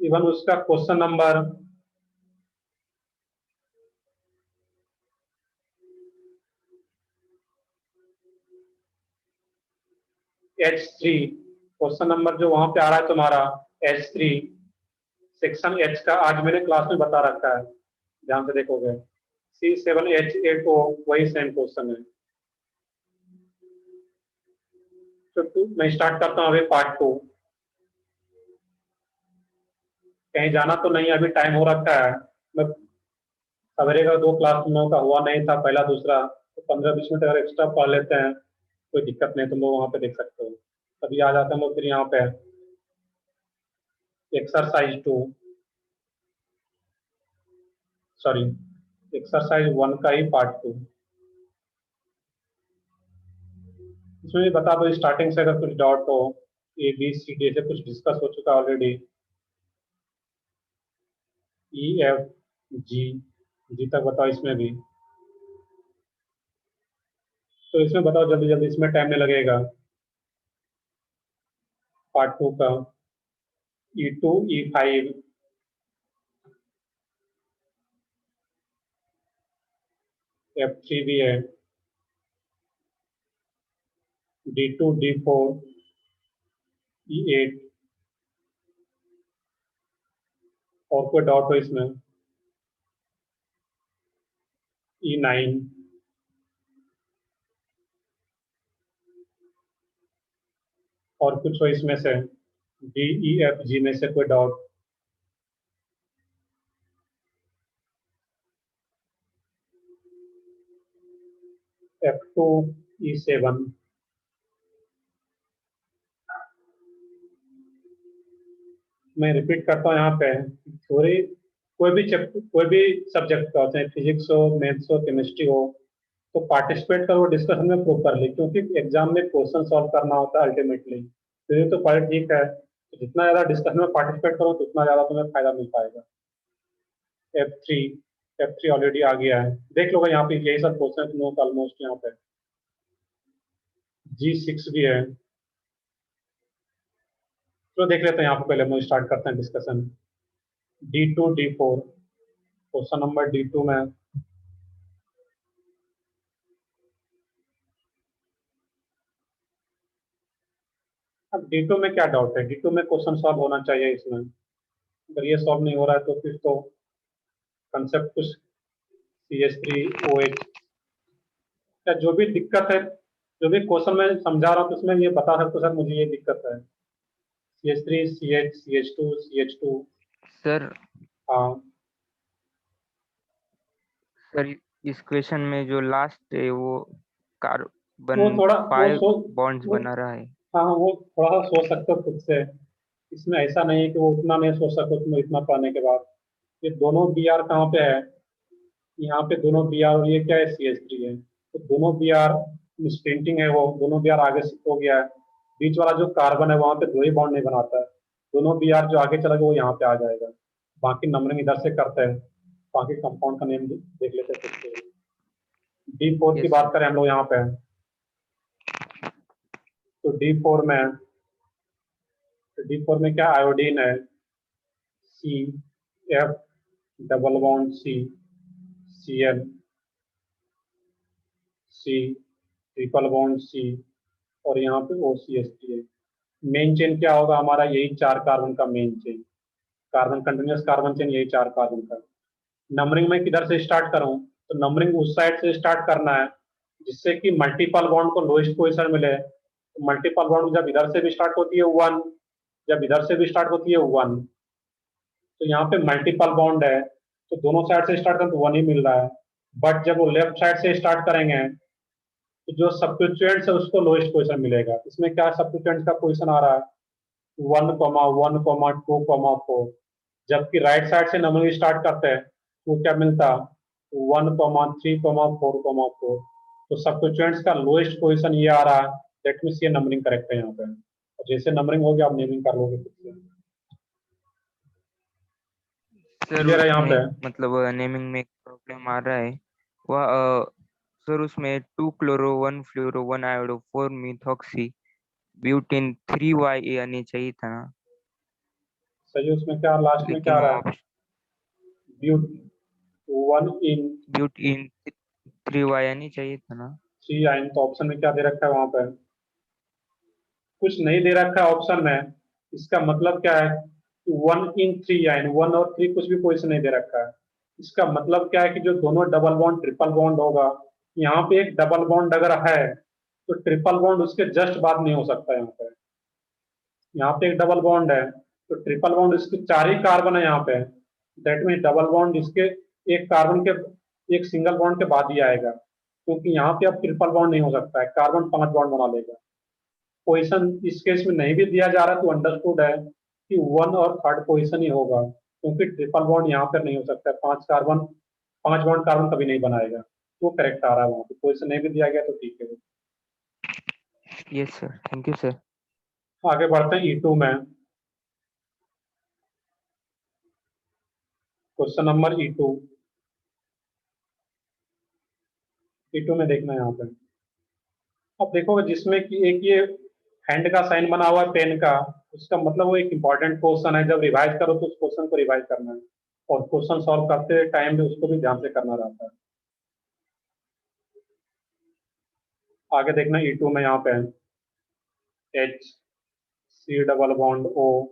इवन उसका question number H3, question number जो वहां पे आ रहा है तुम्हारा H3, सेक्शन एच का आज मैंने क्लास में बता रखा है, ध्यान से देखोगे। C7H8O वही सेम क्वेश्चन है। तो मैं स्टार्ट करता हूँ अभी पार्ट 2। कहीं जाना तो नहीं, अभी टाइम हो रखा है। मैं सवेरे का 2 क्लास तुम लोगों का हुआ नहीं था, पहला दूसरा, तो 15-20 मिनट अगर एक्स्ट्रा पढ़ लेते हैं कोई दिक्कत नहीं, तुम लोग वहां पे देख सकते हो। अभी आ जाते हैं लोग फिर यहाँ पे एक्सरसाइज 2, सॉरी एक्सरसाइज 1 का ही पार्ट 2। इसमें भी बता दो स्टार्टिंग से अगर कुछ डाउट हो, ए बी सी डी से कुछ डिस्कस हो चुका ऑलरेडी। ई एफ जी, जी तक बताओ इसमें भी। तो इसमें बताओ जल्दी जल्दी, इसमें टाइम नहीं लगेगा। पार्ट 2 का E2 E5 F3 भी है, D2 D4 E8। और कोई डाउट हो इसमें? E9, और कुछ हो इसमें से? D E F G में से कोई डाउट? F2 E7। मैं रिपीट करता हूँ यहाँ पे, थ्योरी कोई भी चैप्टर कोई भी सब्जेक्ट का, चाहे फिजिक्स हो, मैथ्स हो, केमिस्ट्री हो, तो पार्टिसिपेट करो डिस्कशन में प्रॉपरली, क्योंकि एग्जाम में क्वेश्चन सॉल्व करना होता है अल्टीमेटली। तो ये तो पढ़ ठीक है, तो जितना ज्यादा डिस्कशन में पार्टिसिपेट करो तो उतना ज्यादा तुम्हें फायदा मिल पाएगा। F3, F3 ऑलरेडी आ गया है, देख लो यहाँ पे यही सब क्वेश्चन तुम लोग ऑलमोस्ट यहाँ पे। G6 भी है, तो देख लेते हैं यहाँ पे, पहले हम स्टार्ट करते हैं discussion. D2 D4, question number D2 में अब D2 में क्या डाउट है? D2 में क्वेश्चन सॉल्व होना चाहिए इसमें। अगर ये सॉल्व नहीं हो रहा है तो फिर तो कंसेप्ट कुछ CH3OH या जो भी दिक्कत है, जो भी क्वेश्चन मैं समझा रहा हूँ तो उसमें ये बता सकते हो सर मुझे ये दिक्कत है, CH3 CH CH2 CH2। Sir हाँ सर इस क्वेश्चन में जो लास्ट है वो वो कार्बन थोड़ा वो 5 सो बॉन्ड्स वो बना रहा है। हाँ वो थोड़ा सा सोच सकते हो खुद से। इसमें ऐसा नहीं है कि वो उतना नहीं सोच सकते तुम इतना पढ़ने के बाद। ये दोनों बी आर कहाँ पे है? यहाँ पे दोनों बी आर, और ये क्या है? CH3 है। तो दोनों बी आर मिसप्रिंटिंग है, वो दोनों बी आर आगे शिफ्ट हो गया है। बीच वाला जो कार्बन है वहां पे दो ही बॉन्ड नहीं बनाता है। दोनों बी आर जो आगे चला गया वो यहाँ पे आ जाएगा। बाकी नंबरिंग इधर से करते हैं, बाकी कंपाउंड का नेम देख लेते हैं खुद से। D4 की यस बात सर। करें हम लोग यहाँ पे, तो D4 में क्या? आयोडीन है, CF double bond Cl, C triple bond C, और यहाँ पे OCH3 है। मेन चेन क्या होगा हमारा? यही 4 कार्बन का main chain, carbon continuous carbon chain, यही 4 कार्बन का। नंबरिंग में किधर से स्टार्ट करूं? तो नंबरिंग उस साइड से स्टार्ट करना है जिससे कि मल्टीपल बॉन्ड को लोएस्ट पोजीशन मिले। तो मल्टीपल बॉन्ड जब इधर से भी स्टार्ट होती है 1, जब इधर से भी स्टार्ट होती है 1, तो यहाँ पे मल्टीपल बॉन्ड है तो दोनों साइड से स्टार्ट करें तो 1 ही मिल रहा है। बट जब वो लेफ्ट साइड से स्टार्ट करेंगे तो जो सब्स्टिट्यूएंट्स है उसको लोएस्ट पोजीशन मिलेगा। इसमें क्या सब्स्टिट्यूएंट्स का पोजीशन आ रहा है 1,1,2,4, जबकि राइट साइड से नंबरिंग स्टार्ट करते हैं तो क्या मिलता 1,3,4,4। तो सब्स्टिट्यूएंट्स का लोएस्ट पोजीशन ये आ रहा है, दैट मींस ये नंबरिंग करेक्ट है यहाँ पे। और जैसे नंबरिंग होगी आप नेमिंग कर लोगे खुद से। सर क्लियर है यहाँ पे? उसमें मतलब नेमिंग में प्रॉब्लम आ रहा है वह सर उसमें 2-chloro-1-fluoro-1 iodo 4-methoxy butane 3YA आनी चाहिए था ना, सही। उसमें क्या लास्ट में क्या लेकिन आ रहा है? ब्यूट 1 इन ब्यूटेन 3Y आनी चाहिए था ना। 3 आइन। तो ऑप्शन में क्या दे रखा है वहां पे? कुछ नहीं दे रखा है ऑप्शन में। इसका मतलब क्या है? 1 इन 3 आइन, 1 और 3 कुछ भी पोजीशन नहीं दे रखा है। इसका मतलब क्या है कि जो दोनों डबल बॉन्ड ट्रिपल बॉन्ड होगा, यहाँ पे एक डबल बॉन्ड अगर है तो ट्रिपल बॉन्ड उसके जस्ट बाद नहीं हो सकता। यहाँ पे एक डबल बॉन्ड है तो ट्रिपल बॉन्ड इसके 4 ही कार्बन है यहाँ पे, दैट मीन डबल बॉन्ड इसके एक कार्बन के एक सिंगल बॉन्ड के बाद ही आएगा, क्योंकि यहाँ पे अब ट्रिपल बॉन्ड नहीं हो सकता है, कार्बन 5 बॉन्ड बना लेगा। पोजीशन इस केस में नहीं भी दिया जा रहा तो अंडरस्टूड है कि 1 और 3rd पोजीशन ही होगा, क्योंकि ट्रिपल बॉन्ड यहाँ पर नहीं हो सकता है। 5 बॉन्ड कार्बन कभी नहीं बनाएगा। वो करेक्ट आ रहा है वहाँ पे। पोजीशन नहीं भी दिया गया तो ठीक है। Yes sir, thank you sir. आगे बढ़ते हैं E2 में। क्वेश्चन नंबर E2 में देखना है यहाँ पे। अब देखोगे जिसमें कि एक ये हैंड का साइन बना हुआ है पेन का, उसका मतलब वो एक इंपॉर्टेंट क्वेश्चन है। जब रिवाइज करो तो उस क्वेश्चन को रिवाइज करना है, और क्वेश्चन सॉल्व करते टाइम भी उसको भी ध्यान से करना रहता है। आगे देखना E2 में यहाँ पे H C double bond O,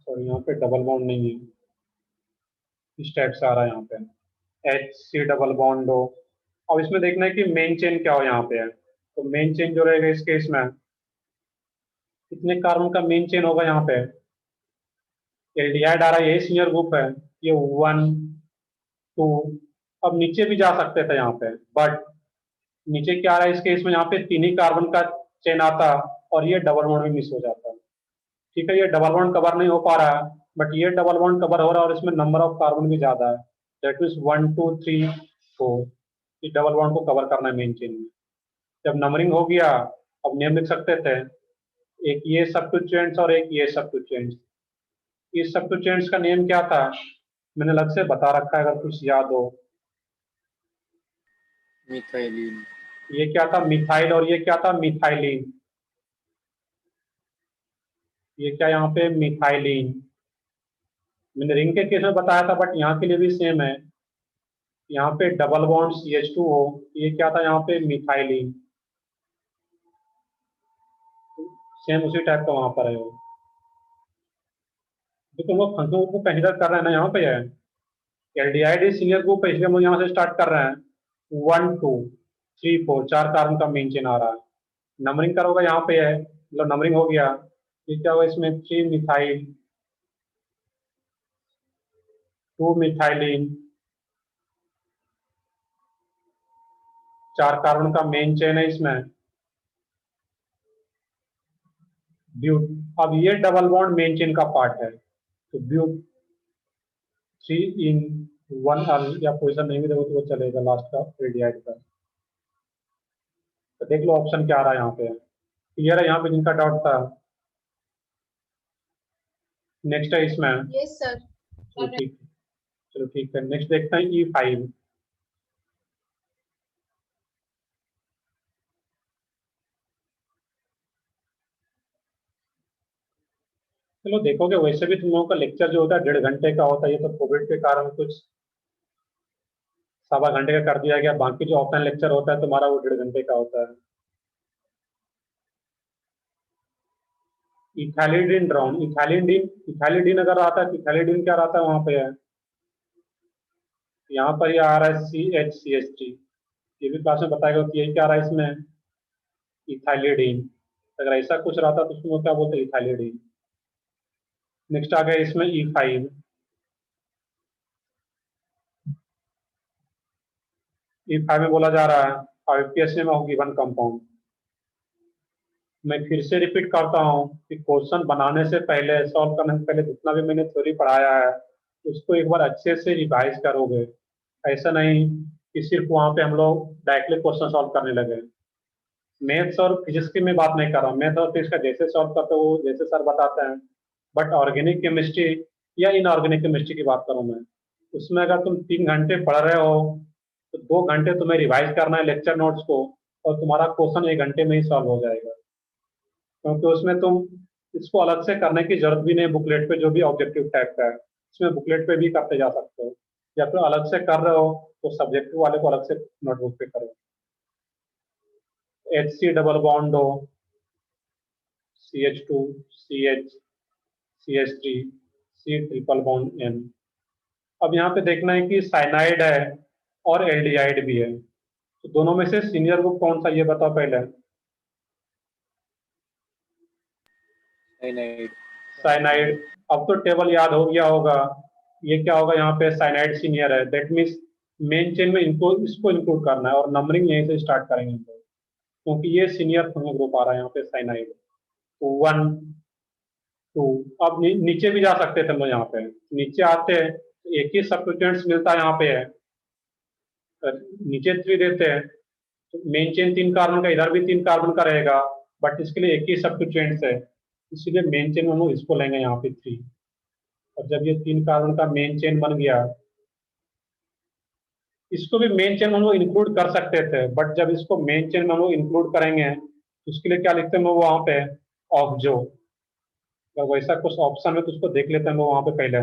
sorry यहाँ पे डबल बॉन्ड नहीं है, इस टाइप से आ रहा है यहाँ पे H C double bond O। अब इसमें देखना है कि मेन चेन क्या हो यहाँ पे है। तो मेन चेन जो रहेगा इस केस में, कितने कार्बन का मेन चेन होगा यहाँ पे? एल्डिहाइड आ रहा है, यही सीनियर ग्रुप है। ये 1 2, अब नीचे भी जा सकते थे यहाँ पे, बट नीचे क्या आ रहा है इस केस में? यहाँ पे 3 ही कार्बन का चेन आता और ये डबल बॉन्ड में मिस हो जाता। ठीक है, ये डबल बॉन्ड कवर नहीं हो पा रहा है, बट ये डबल बॉन्ड कवर हो रहा है और इसमें नंबर ऑफ कार्बन भी ज्यादा है, दैट मीन्स 1 2 3 4। इस डबल बॉन्ड को कवर करना है मेन चेन में। जब नंबरिंग हो गया, अब नेम लिख सकते थे, एक ये सब्स्टिट्यूएंट्स और एक ये सब्स्टिट्यूएंट्स। इस सब्स्टिट्यूएंट्स का नेम क्या था? मैंने अलग से बता रखा है, अगर कुछ याद हो। मिथाइलिन। ये क्या था? मिथाइल। और ये क्या था? मिथाइलिन। ये क्या यहाँ पे? मिथाइलिन। मैंने रिंग के केस में बताया था, बट यहाँ के लिए भी सेम है। यहाँ पे डबल बॉन्ड CH2O, ये क्या था यहाँ पे? मिथाइलिन। सेम उसी टाइप का वहां पर है। तो तुम लोग फंक्शन को कंसिडर कर रहे हैं ना, यहाँ पे है एल्डिहाइड सीनियर ग्रुप है, इसलिए हम लोग यहाँ से स्टार्ट कर रहे हैं। 1 2 3 4 4 कार्बन का मेन चेन आ रहा है। नंबरिंग करोगे यहाँ पे है, मतलब नंबरिंग हो गया। ये क्या होगा इसमें? 3 मिथाइल, 2 मिथाइलिन, 4 कार्बन का मेन चेन है इसमें, ब्यूट। अब ये डबल बॉन्ड मेन चेन का पार्ट है, तो ब्यूट 3 इन 1 अल, या पोजिशन नहीं भी देखो तो वो चलेगा लास्ट का एल्डिहाइड का। तो देख लो ऑप्शन क्या आ रहा है यहाँ पे। क्लियर है यहाँ पे जिनका डाउट था? नेक्स्ट है इसमें। Yes sir. चलो ठीक, चलो ठीक है। नेक्स्ट देखते हैं E5। चलो देखोगे, वैसे भी तुम लोगों का लेक्चर जो होता है 1.5 घंटे का होता है। ये तो कोविड के कारण कुछ 1.25 घंटे का कर दिया गया। बाकी जो ऑफलाइन लेक्चर होता है तुम्हारा वो 1.5 घंटे का होता है। इथैलिडीन ड्राउन, इथैलिडीन अगर आता है तो इथैलिडीन क्या रहता है वहां पे? है यहाँ पर ये आ रहा है CH ये भी क्लास में बताएगा कि ये क्या आ रहा है इसमें, इथाइलिडीन। अगर ऐसा कुछ रहता तो उसको क्या बोलते हैं, इथाइलिडीन। नेक्स्ट आ गया इसमें E5। E5 में बोला जा रहा है IUPAC में होगी वन कंपाउंड। मैं फिर से रिपीट करता हूँ कि क्वेश्चन बनाने से पहले, सॉल्व करने से पहले जितना भी मैंने थ्योरी पढ़ाया है उसको एक बार अच्छे से रिवाइज करोगे। ऐसा नहीं कि सिर्फ वहां पे हम लोग डायरेक्टली क्वेश्चन सॉल्व करने लगे। मैथ्स और फिजिक्स की मैं बात नहीं कर रहा हूँ, मैथ और फिजिक्स का जैसे सॉल्व करते हो जैसे सर बताते हैं, बट ऑर्गेनिक केमिस्ट्री या इनऑर्गेनिक केमिस्ट्री की बात करूँ मैं, उसमें अगर तुम 3 घंटे पढ़ रहे हो तो 2 घंटे तुम्हें रिवाइज करना है लेक्चर नोट्स को, और तुम्हारा क्वेश्चन 1 घंटे में ही सॉल्व हो जाएगा। क्योंकि उसमें तुम इसको अलग से करने की जरूरत भी नहीं, बुकलेट पे जो भी ऑब्जेक्टिव टाइप का है इसमें बुकलेट पे भी करते जा सकते हो, या फिर अलग से कर रहे हो तो सब्जेक्टिव वाले को अलग से नोटबुक पे करो। HC डबल बॉन्ड हो, CH2 CH CH3 C triple bond N। अब यहाँ पे देखना है कि साइनाइड है और एल्डिहाइड भी है, तो दोनों में से सीनियर ग्रुप कौन सा ये बताओ पहले। साइनाइड। साइनाइड। अब तो टेबल याद हो गया होगा, ये क्या होगा यहाँ पे, साइनाइड सीनियर है, दैट मीन्स मेन चेन में इनको इसको इंक्लूड करना है और नंबरिंग यहीं से स्टार्ट करेंगे हम लोग, क्योंकि ये सीनियर ग्रुप आ रहा है यहाँ पे साइनाइड। तो 1 2, अब नीचे भी जा सकते थे हम लोग, यहाँ पे नीचे आते हैं तो एक ही सब्स्टिट्यूएंट्स मिलता है यहाँ पे है, नीचे 3 देते हैं तो मेन चेन 3 कार्बन का, इधर भी 3 कार्बन का रहेगा, बट इसके लिए एक ही सब्स्टिट्यूएंट्स है, इसीलिए मेन चेन में हम लोग इसको लेंगे यहाँ पे 3। और जब ये 3 कार्बन का मेन चेन बन गया, इसको भी मेन चेन में हम लोग इंक्लूड कर सकते थे, बट जब इसको मेन चेन में हम लोग इंक्लूड करेंगे तो उसके लिए क्या लिखते हैं वहां पे, ऑक्सो। तो वैसा कुछ ऑप्शन में तो उसको देख लेते हैं वहां पे पहले।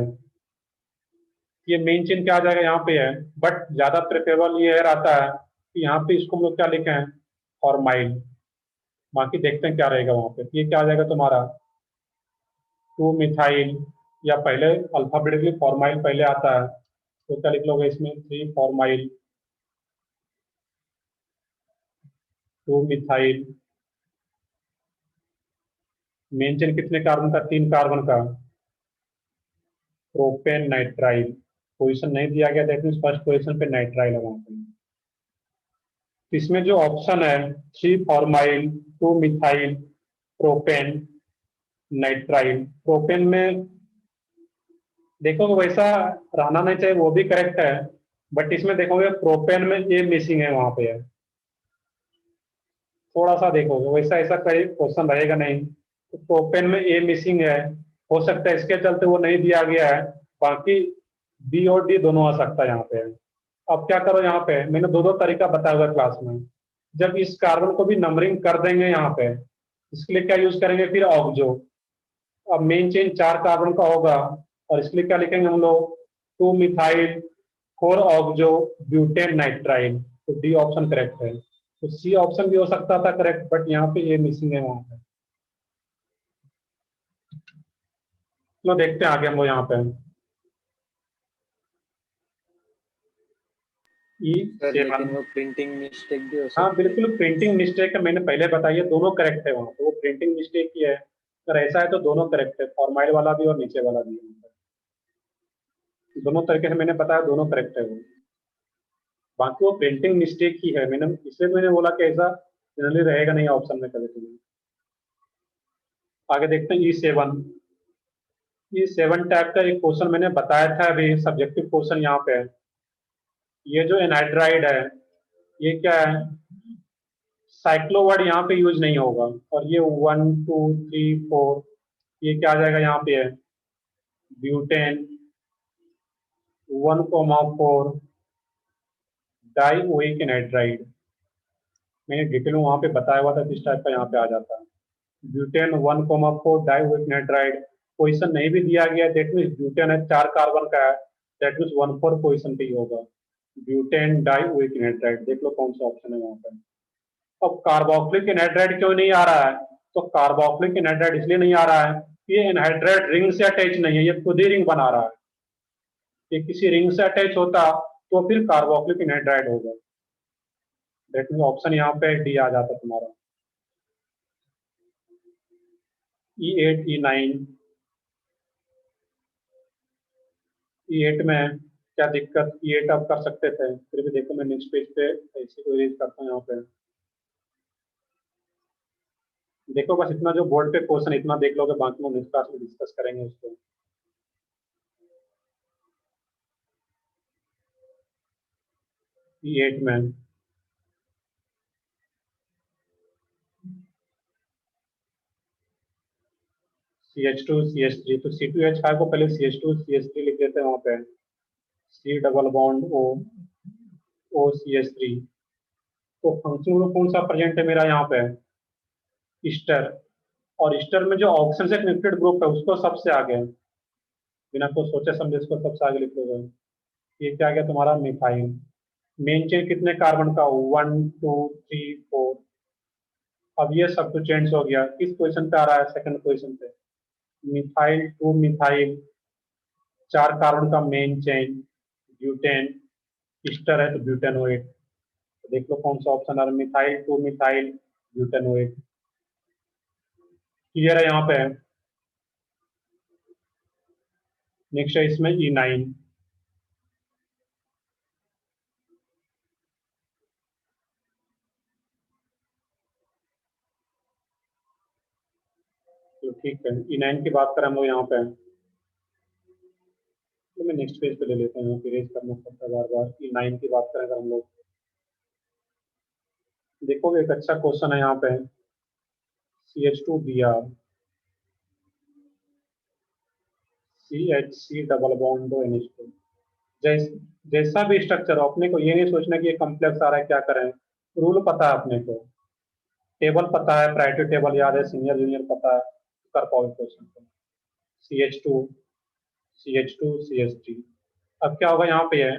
ये मेन चेन क्या आ जाएगा यहाँ पे है, बट ज्यादा प्रेफरेबल ये रहता है कि यहाँ पे इसको हम लोग क्या लिखे हैं, फॉर्माइल। बाकी देखते हैं क्या रहेगा वहां पे। ये क्या आ जाएगा तुम्हारा 2 मिथाइल, या पहले अल्फाबेटिकली फॉर्माइल पहले आता है तो क्या लिख लोगे इसमें, 3 फॉर्माइल 2 मिथाइल। मेन चेन कितने कार्बन का, 3 कार्बन का, प्रोपेन नाइट्राइल। पोजीशन नहीं दिया गया, दैट मींस फर्स्ट पोजीशन पे नाइट्राइल है वहां पे। इसमें जो ऑप्शन है 3 formyl 2 methyl propane nitrile, propane में देखोगे वैसा रहना नहीं चाहिए, वो भी करेक्ट है, बट इसमें देखोगे प्रोपेन में ए मिसिंग है वहां पे है, थोड़ा सा देखोगे वैसा ऐसा कहीं क्वेश्चन रहेगा नहीं, तो प्रोपेन में ए मिसिंग है, हो सकता है इसके चलते वो नहीं दिया गया है, बाकी बी और डी दोनों आ सकता है यहाँ पे। अब क्या करो, यहाँ पे मैंने दो तरीका बताया हुआ क्लास में। जब इस कार्बन को भी नंबरिंग कर देंगे यहाँ पे, इसके लिए क्या यूज करेंगे फिर, ऑक्सो। अब मेन चेन 4 कार्बन का होगा और इसके लिए क्या लिखेंगे हम लोग, 2 मिथाइल 4 ऑक्सो ब्यूटेन नाइट्राइल। तो डी ऑप्शन करेक्ट है। तो सी ऑप्शन भी हो सकता था करेक्ट, बट यहाँ पे ये मिसिंग है वहां पे। चलो देखते हैं आगे हम लोग यहाँ पे। Sir E7। लेकिन वो प्रिंटिंग मिस्टेक भी हो सकती हाँ है। बिल्कुल प्रिंटिंग मिस्टेक है, मैंने पहले बताया दोनों करेक्ट है वहाँ पे, वो प्रिंटिंग मिस्टेक ही है। अगर ऐसा है तो दोनों करेक्ट है, फॉर्माइल वाला भी और नीचे वाला भी। दोनों तरीके से मैंने बताया, दोनों करेक्ट है वो। बाकी वो प्रिंटिंग मिस्टेक ही है, मैंने इसलिए मैंने बोला कि ऐसा जनरली रहेगा नहीं ऑप्शन में कभी तुम्हें। आगे देखते हैं E7। E7 टाइप का एक क्वेश्चन मैंने बताया था अभी, सब्जेक्टिव क्वेश्चन यहाँ पे है। ये जो एनहाइड्राइड है ये क्या है, साइक्लो वर्ड यहाँ पे यूज नहीं होगा, और ये 1 2 3 4 ये क्या आ जाएगा यहाँ पे है, ब्यूटेन 1,4 डाइओइक एनहाइड्राइड। मैंने डिटेल में वहां पे बताया हुआ था किस टाइप का यहाँ पे आ जाता है, ब्यूटेन 1,4 डाइओइक एनहाइड्राइड। पोजीशन नहीं भी दिया गया, दैट मीन्स ब्यूटेन है 4 कार्बन का है, दैट मीन्स 1,4 पोजीशन पे ही होगा, ब्यूटेन डाइओइक एनहाइड्राइड। देख लो कौन सा ऑप्शन है वहां पे। अब कार्बोक्सिलिक एनहाइड्राइड क्यों नहीं आ रहा है, तो कार्बोक्सिलिक एनहाइड्राइड इसलिए नहीं आ रहा है, ये एनहाइड्राइड रिंग से अटैच नहीं है, ये खुद ही रिंग बना रहा है। ये किसी रिंग से अटैच होता तो फिर कार्बोक्सिलिक एनहाइड्राइड होगा। दैट मीन ऑप्शन यहाँ पे डी आ जाता तुम्हारा। E8 E9 E8 में क्या दिक्कत, E8 आप कर सकते थे, फिर भी देखो मैं नेक्स्ट पेज पे ऐसे को रीड करता हूँ। यहाँ पे देखो बस इतना जो बोर्ड पे क्वेश्चन इतना देख लोगे, बाकी हम नेक्स्ट क्लास में डिस्कस करेंगे उसको। E8 में CH2 CH3, तो C2H5 को पहले CH2 CH3 लिख देते हैं वहां पे, C double bond O O CH3। तो फंक्शनल ग्रुप कौन सा प्रेजेंट है मेरा यहाँ पे, ईस्टर। और ईस्टर में जो ऑक्सीजन से कनेक्टेड ग्रुप है उसको सबसे आगे, बिना कुछ सोचे समझे इसको सबसे आगे लिख लोगे। ये क्या गया तुम्हारा, मिथाइल। मेन चेन कितने कार्बन का, 1 2 3 4। अब ये सब तो चेंज हो गया, किस पोजीशन पे आ रहा है, सेकंड पोजीशन पे। मिथाइल टू मिथाइल, 4 कार्बन का मेन चेन, ब्यूटेन। ईस्टर है तो ब्यूटेनोएट। तो देख लो कौन सा ऑप्शन आ रहा है, मिथाइल टू मिथाइल ब्यूटेनोएट। क्लियर है यहाँ पे। नेक्स्ट है इसमें E9। तो ठीक है, E9 की बात करें हम लोग यहाँ पे, तो मैं नेक्स्ट पेज पे ले लेता हूँ, इरेज करना पड़ता है बार बार। E9 की बात करें अगर हम लोग, देखो एक अच्छा क्वेश्चन है यहाँ पे, CH2Br CH डबल बॉन्ड दो NH2। जैसा भी स्ट्रक्चर हो, अपने को ये नहीं सोचना कि ये कॉम्प्लेक्स आ रहा है क्या करें। रूल पता है अपने को, टेबल पता है, प्रायोरिटी टेबल याद है, सीनियर जूनियर पता है, कर पाओगे क्वेश्चन को। CH2 CH2 CH3। अब क्या होगा यहाँ पे है,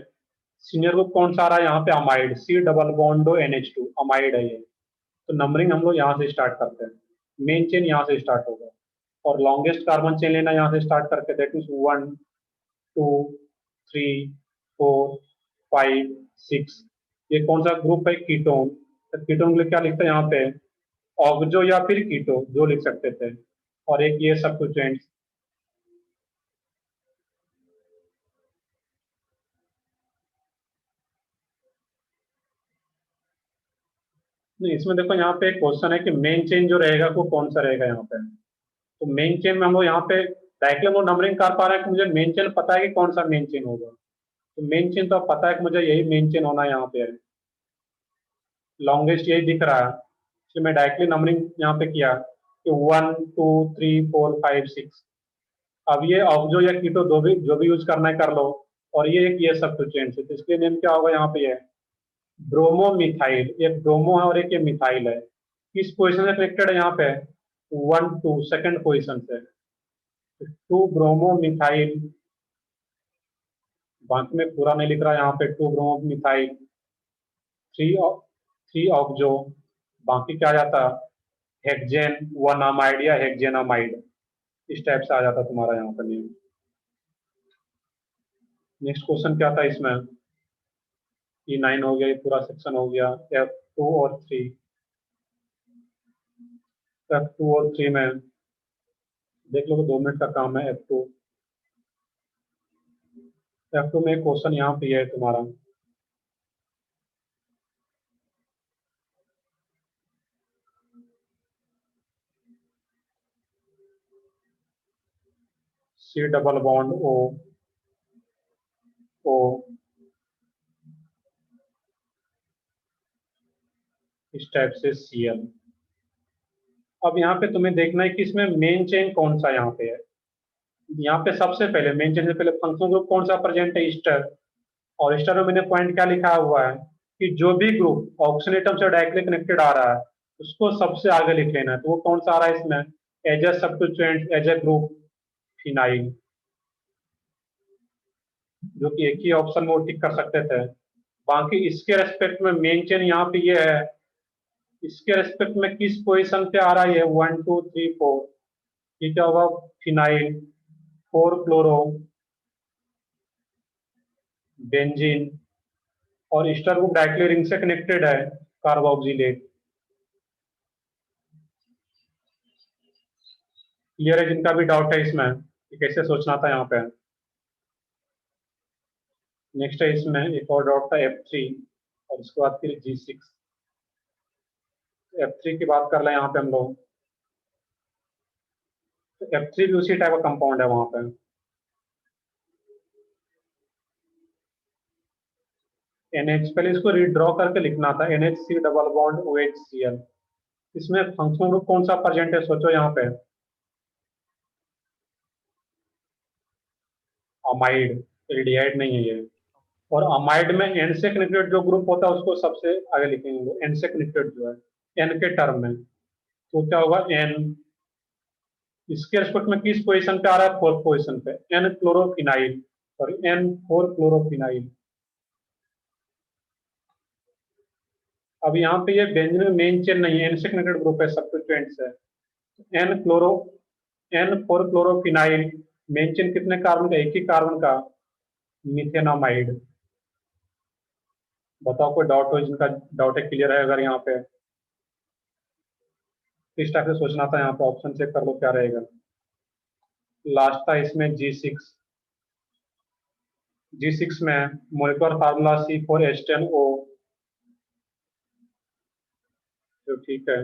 सीनियर ग्रुप कौन सा आ रहा है यहाँ पे, अमाइड, C डबल बॉन्ड दो NH2, अमाइड है ये। तो नंबरिंग हम लोग यहाँ से स्टार्ट करते हैं, मेन चेन यहाँ से स्टार्ट होगा और लॉन्गेस्ट कार्बन चेन लेना यहाँ से स्टार्ट करके, दैट मीन्स 1 2 3 4 5 6। ये कौन सा ग्रुप है, कीटोन। तो कीटोन के लिए क्या लिखते हैं यहाँ पे, ऑक्सो या फिर कीटो जो लिख सकते थे, और एक ये सब्स्टिट्यूएंट्स। नहीं इसमें देखो यहाँ पे एक क्वेश्चन है कि मेन चेन जो रहेगा वो कौन सा रहेगा यहाँ पे। तो मेन चेन में हम लोग यहाँ पे डायरेक्टली हम लोग नंबरिंग कर पा रहे हैं कि मुझे मेन चेन पता है कि कौन सा मेन चेन होगा। तो मेन चेन तो अब पता है कि मुझे यही मेन चेन होना यहाँ पे है, लॉन्गेस्ट यही दिख रहा है, इसलिए मैं डायरेक्टली नंबरिंग यहाँ पे किया कि 1 2 3 4 5 6। अब ये ऑक्सो या कीटो जो भी यूज करना है कर लो, और ये एक ये सब्स्टिट्यूएंट्स है, तो इसलिए नेम क्या होगा यहाँ पे, है ब्रोमोमिथाइल। एक ब्रोमो है और एक ये मिथाइल है। किस पोजीशन से कनेक्टेड है यहाँ पे, 1 2 सेकंड पोजीशन से, 2 ब्रोमोमिथाइल। बाकी में पूरा नहीं लिख रहा यहाँ पे, 2 ब्रोमोमिथाइल 3 ऑक्सो। बाकी क्या आ जाता, हेक्सेन 1 अमाइड या हेक्सेन अमाइड, इस टाइप से आ जाता तुम्हारा यहाँ पर नेम। नेक्स्ट क्वेश्चन क्या था इसमें, E9 हो गया, ये पूरा सेक्शन हो गया। F2 और 3, F2 और 3 में देख लो, 2 मिनट का काम है। F2 में एक क्वेश्चन यहाँ पे है तुम्हारा, C double bond O O इस टाइप से Cl। अब यहाँ पे तुम्हें देखना है कि इसमें मेन चेन कौन सा यहाँ पे है। यहाँ पे सबसे पहले मेन चेन से पहले फंक्शनल ग्रुप कौन सा प्रेजेंट है, ईस्टर। और ईस्टर में मैंने पॉइंट क्या लिखा हुआ है कि जो भी ग्रुप ऑक्सीजन एटम से डायरेक्टली कनेक्टेड आ रहा है उसको सबसे आगे लिख लेना है। तो वो कौन सा आ रहा है इसमें, as a substituent, as a group phenyl, जो कि एक ही ऑप्शन में वो टिक कर सकते थे। बाकी इसके रेस्पेक्ट में मेन चेन यहाँ पे ये है, इसके रेस्पेक्ट में किस पोजीशन पे आ रहा है, 1 2 3 4। ये क्या होगा, फिनाइल, 4 क्लोरो बेंजीन और ईस्टर ग्रुप डायरेक्टली रिंग से कनेक्टेड है कार्बोक्सिलेट। क्लियर है जिनका भी डाउट है इसमें कि कैसे सोचना था यहाँ पे। नेक्स्ट है इसमें एक और डाउट था F3 और उसके बाद फिर G6। F3 की बात कर लें यहाँ पे हम लोग, तो F3 भी उसी टाइप का कंपाउंड है वहां पे। NH पहले इसको रीड्रॉ करके लिखना था, NHC डबल बॉन्ड OHCl। इसमें फंक्शनल ग्रुप कौन सा प्रेजेंट है सोचो यहाँ पे, अमाइड, एल्डिहाइड नहीं है ये। और अमाइड में N से कनेक्टेड जो ग्रुप होता है उसको सबसे आगे लिखेंगे, N से कनेक्टेड जो है N के टर्म में, तो क्या होगा N इसके रिस्पेक्ट में किस पोजीशन पे आ रहा है, फोर्थ पोजीशन पे, N chlorophenyl, sorry N4 chlorophenyl. अब यहाँ पे ये बेंजीन में मेन चेन नहीं है, N से कनेक्टेड ग्रुप है सब्स्टिट्यूएंट्स है। N4 क्लोरोफिनाइल मेन चेन कितने कार्बन का, एक ही कार्बन का, मिथेनामाइड। बताओ कोई डाउट हो, जिनका डाउट है क्लियर है अगर यहाँ पे, इस टाइप से सोचना था यहाँ पे। ऑप्शन चेक कर लो क्या रहेगा। लास्ट था इसमें G6। G6 में मोलिकुलर फार्मूला C4H10O, जो ठीक है।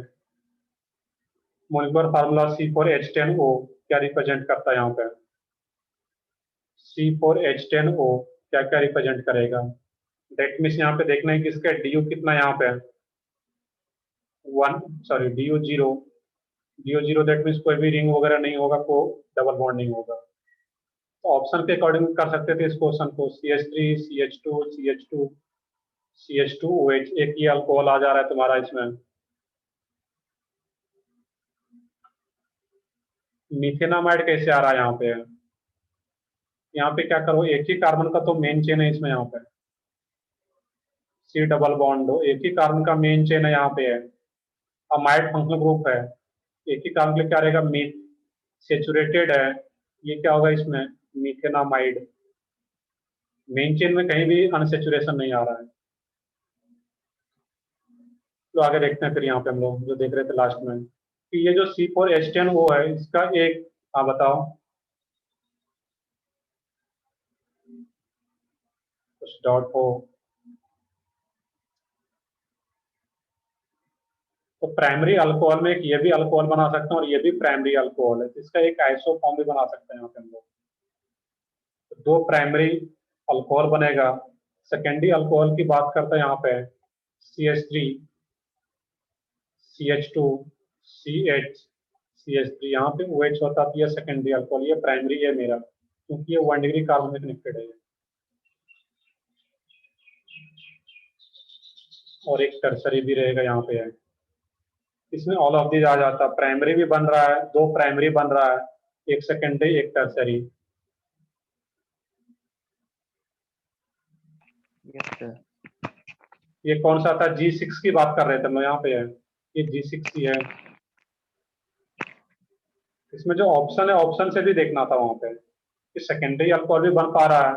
मोलिकुलर फार्मूला C4H10O क्या रिप्रेजेंट करता है यहाँ पे, C4H10O क्या क्या रिप्रेजेंट करेगा। दैट मीन्स यहाँ पे देखना है कि इसका DU कितना यहाँ पे, 1, sorry DU 0, DU 0 that means कोई भी रिंग वगैरह नहीं होगा, को डबल बॉन्ड नहीं होगा। तो ऑप्शन के अकॉर्डिंग कर सकते थे इस क्वेश्चन को, CH3 CH2 CH2 CH2OH, एक ही अल्कोहल आ जा रहा है तुम्हारा इसमें। मिथेनामाइड कैसे आ रहा है यहाँ पे, यहाँ पे क्या करो, एक ही कार्बन का तो मेन चेन है इसमें, यहाँ पे C डबल बॉन्ड, एक ही कार्बन का मेन चेन है यहाँ पे है, अमाइड फंक्शनल ग्रुप है, एक ही कार्बन के लिए क्या रहेगा, मीथ, सेचुरेटेड है, ये क्या होगा इसमें, मिथेनामाइड। मेन चेन में कहीं भी अनसेचुरेशन नहीं आ रहा है। तो आगे देखते हैं फिर यहाँ पे हम लोग जो देख रहे थे लास्ट में, कि ये जो C4H10O है इसका एक, हाँ बताओ कुछ डाउट हो तो। प्राइमरी अल्कोहल में एक ये भी अल्कोहल बना सकते हैं और ये भी प्राइमरी अल्कोहल है, इसका एक आइसोफॉर्म भी बना सकते हैं यहाँ पे हम लोग। तो दो प्राइमरी अल्कोहल बनेगा। सेकेंडरी अल्कोहल की बात करते हैं यहाँ पे, CH3 CH2 CH CH3, यहाँ पे OH होता है, ये सेकेंडरी अल्कोहल, ये प्राइमरी है मेरा, क्योंकि ये 1 डिग्री कार्बन में कनेक्टेड है। और एक टर्सरी भी रहेगा यहाँ पे है, इसमें ऑल ऑफ दीज आ जाता, प्राइमरी भी बन रहा है, दो प्राइमरी बन रहा है, एक सेकेंडरी एक टर्सरी। Yes sir. ये कौन सा था, G6 की बात कर रहे थे हम लोग, यहाँ पे है ये G6 ही है। इसमें जो ऑप्शन है ऑप्शन से भी देखना था वहां पे कि सेकेंडरी अल्कोहल भी बन पा रहा है,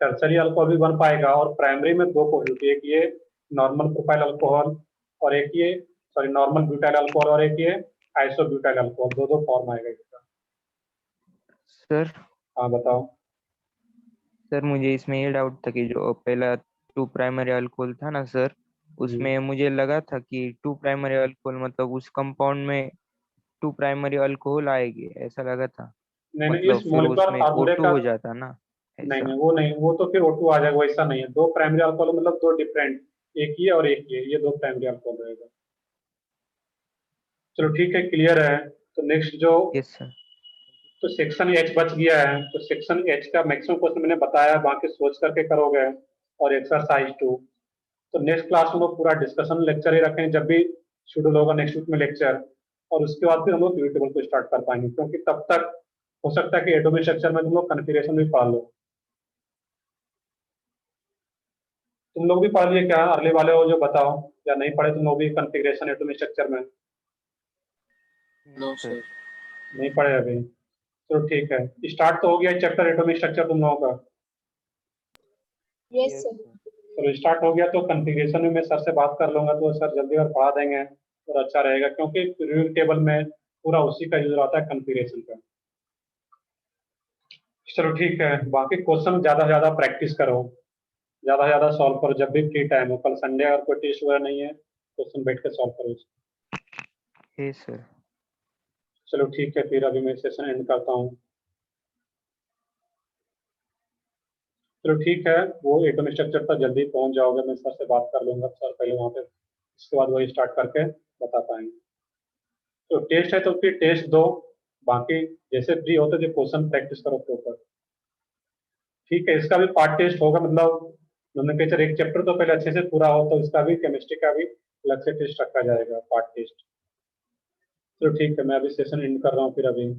टर्सरी अल्कोहल भी बन पाएगा, और प्राइमरी में दो पॉजिटिव, एक ये नॉर्मल प्रोफाइल अल्कोहल और एक ये, सॉरी नॉर्मल ब्यूटाइल अल्कोहल और एक ये आइसोब्यूटाइल अल्कोहल, दो दो फॉर्म आएगा इसका। सर हाँ बताओ। सर मुझे इसमें ये डाउट था कि जो पहला 2 प्राइमरी अल्कोहल था ना सर, उसमें मुझे लगा था कि 2 प्राइमरी अल्कोहल मतलब उस कंपाउंड में 2 प्राइमरी अल्कोहल आएगी, ऐसा लगा था। नहीं नहीं, मतलब इस फिर मोलिकुलर उसमें फार्मूले O2 का, हो जाता ना, नहीं ऐसा। नहीं वो नहीं, वो तो फिर O2 आ जाएगा, वैसा नहीं है। दो प्राइमरी अल्कोहल मतलब दो डिफरेंट, एक ही है और एक ही है, ये दो प्राइमरी अल्कोहल रहेगा। चलो ठीक है, क्लियर है। तो नेक्स्ट जो, यस सर। तो सेक्शन H बच गया है, तो सेक्शन H का मैक्सिमम क्वेश्चन मैंने बताया, बाकी सोच करके करोगे। और एक्सरसाइज 2, तो नेक्स्ट क्लास में हम लोग पूरा डिस्कशन लेक्चर ही रखेंगे, जब भी शेड्यूल होगा नेक्स्ट वीक में लेक्चर, और उसके बाद फिर हम लोग पीवी टेबल को स्टार्ट कर पाएंगे, क्योंकि तब तक हो सकता है कि एटॉमिक स्ट्रक्चर में तुम लोग कन्फिग्रेशन भी पढ़ लो। तुम लोग भी पढ़ लिए क्या, अर्ली वाले हो जो बताओ, या नहीं पढ़े तुम लोग भी कन्फिग्रेशन एटॉमिक स्ट्रक्चर में? No sir. नहीं पढ़े अभी? चलो ठीक है, स्टार्ट तो हो गया चैप्टर एटॉमिक स्ट्रक्चर तुम लोगों का। Yes sir. चलो स्टार्ट हो गया तो कॉन्फ़िगरेशन में मैं सर से बात कर लूंगा तो सर जल्दी और पढ़ा देंगे और अच्छा रहेगा, क्योंकि रिव्यू टेबल में पूरा उसी का यूज आता है कॉन्फ़िगरेशन का। चलो ठीक है, बाकी क्वेश्चन ज़्यादा से ज़्यादा प्रैक्टिस करो, ज़्यादा से ज़्यादा सॉल्व करो जब भी फ्री टाइम हो। कल संडे और कोई टेस्ट वगैरह नहीं है, क्वेश्चन बैठ के सॉल्व करो। Yes sir. चलो ठीक है, फिर अभी मैं सेशन एंड करता हूँ। चलो ठीक है, वो एटम स्ट्रक्चर तक जल्दी पहुंच जाओगे, मैं सर से बात कर लूंगा, सर पहले वहाँ पे, इसके बाद वही स्टार्ट करके बता पाएंगे। तो टेस्ट है तो फिर टेस्ट दो, बाकी जैसे फ्री होते जो क्वेश्चन प्रैक्टिस करो प्रॉपर। ठीक है, इसका भी पार्ट टेस्ट होगा, मतलब नोमेनक्लेचर एक चैप्टर तो पहले अच्छे से पूरा हो, तो इसका भी केमिस्ट्री का भी अलग से टेस्ट रखा जाएगा, पार्ट टेस्ट। चलो ठीक है, मैं अभी सेशन एंड कर रहा हूँ फिर अभी।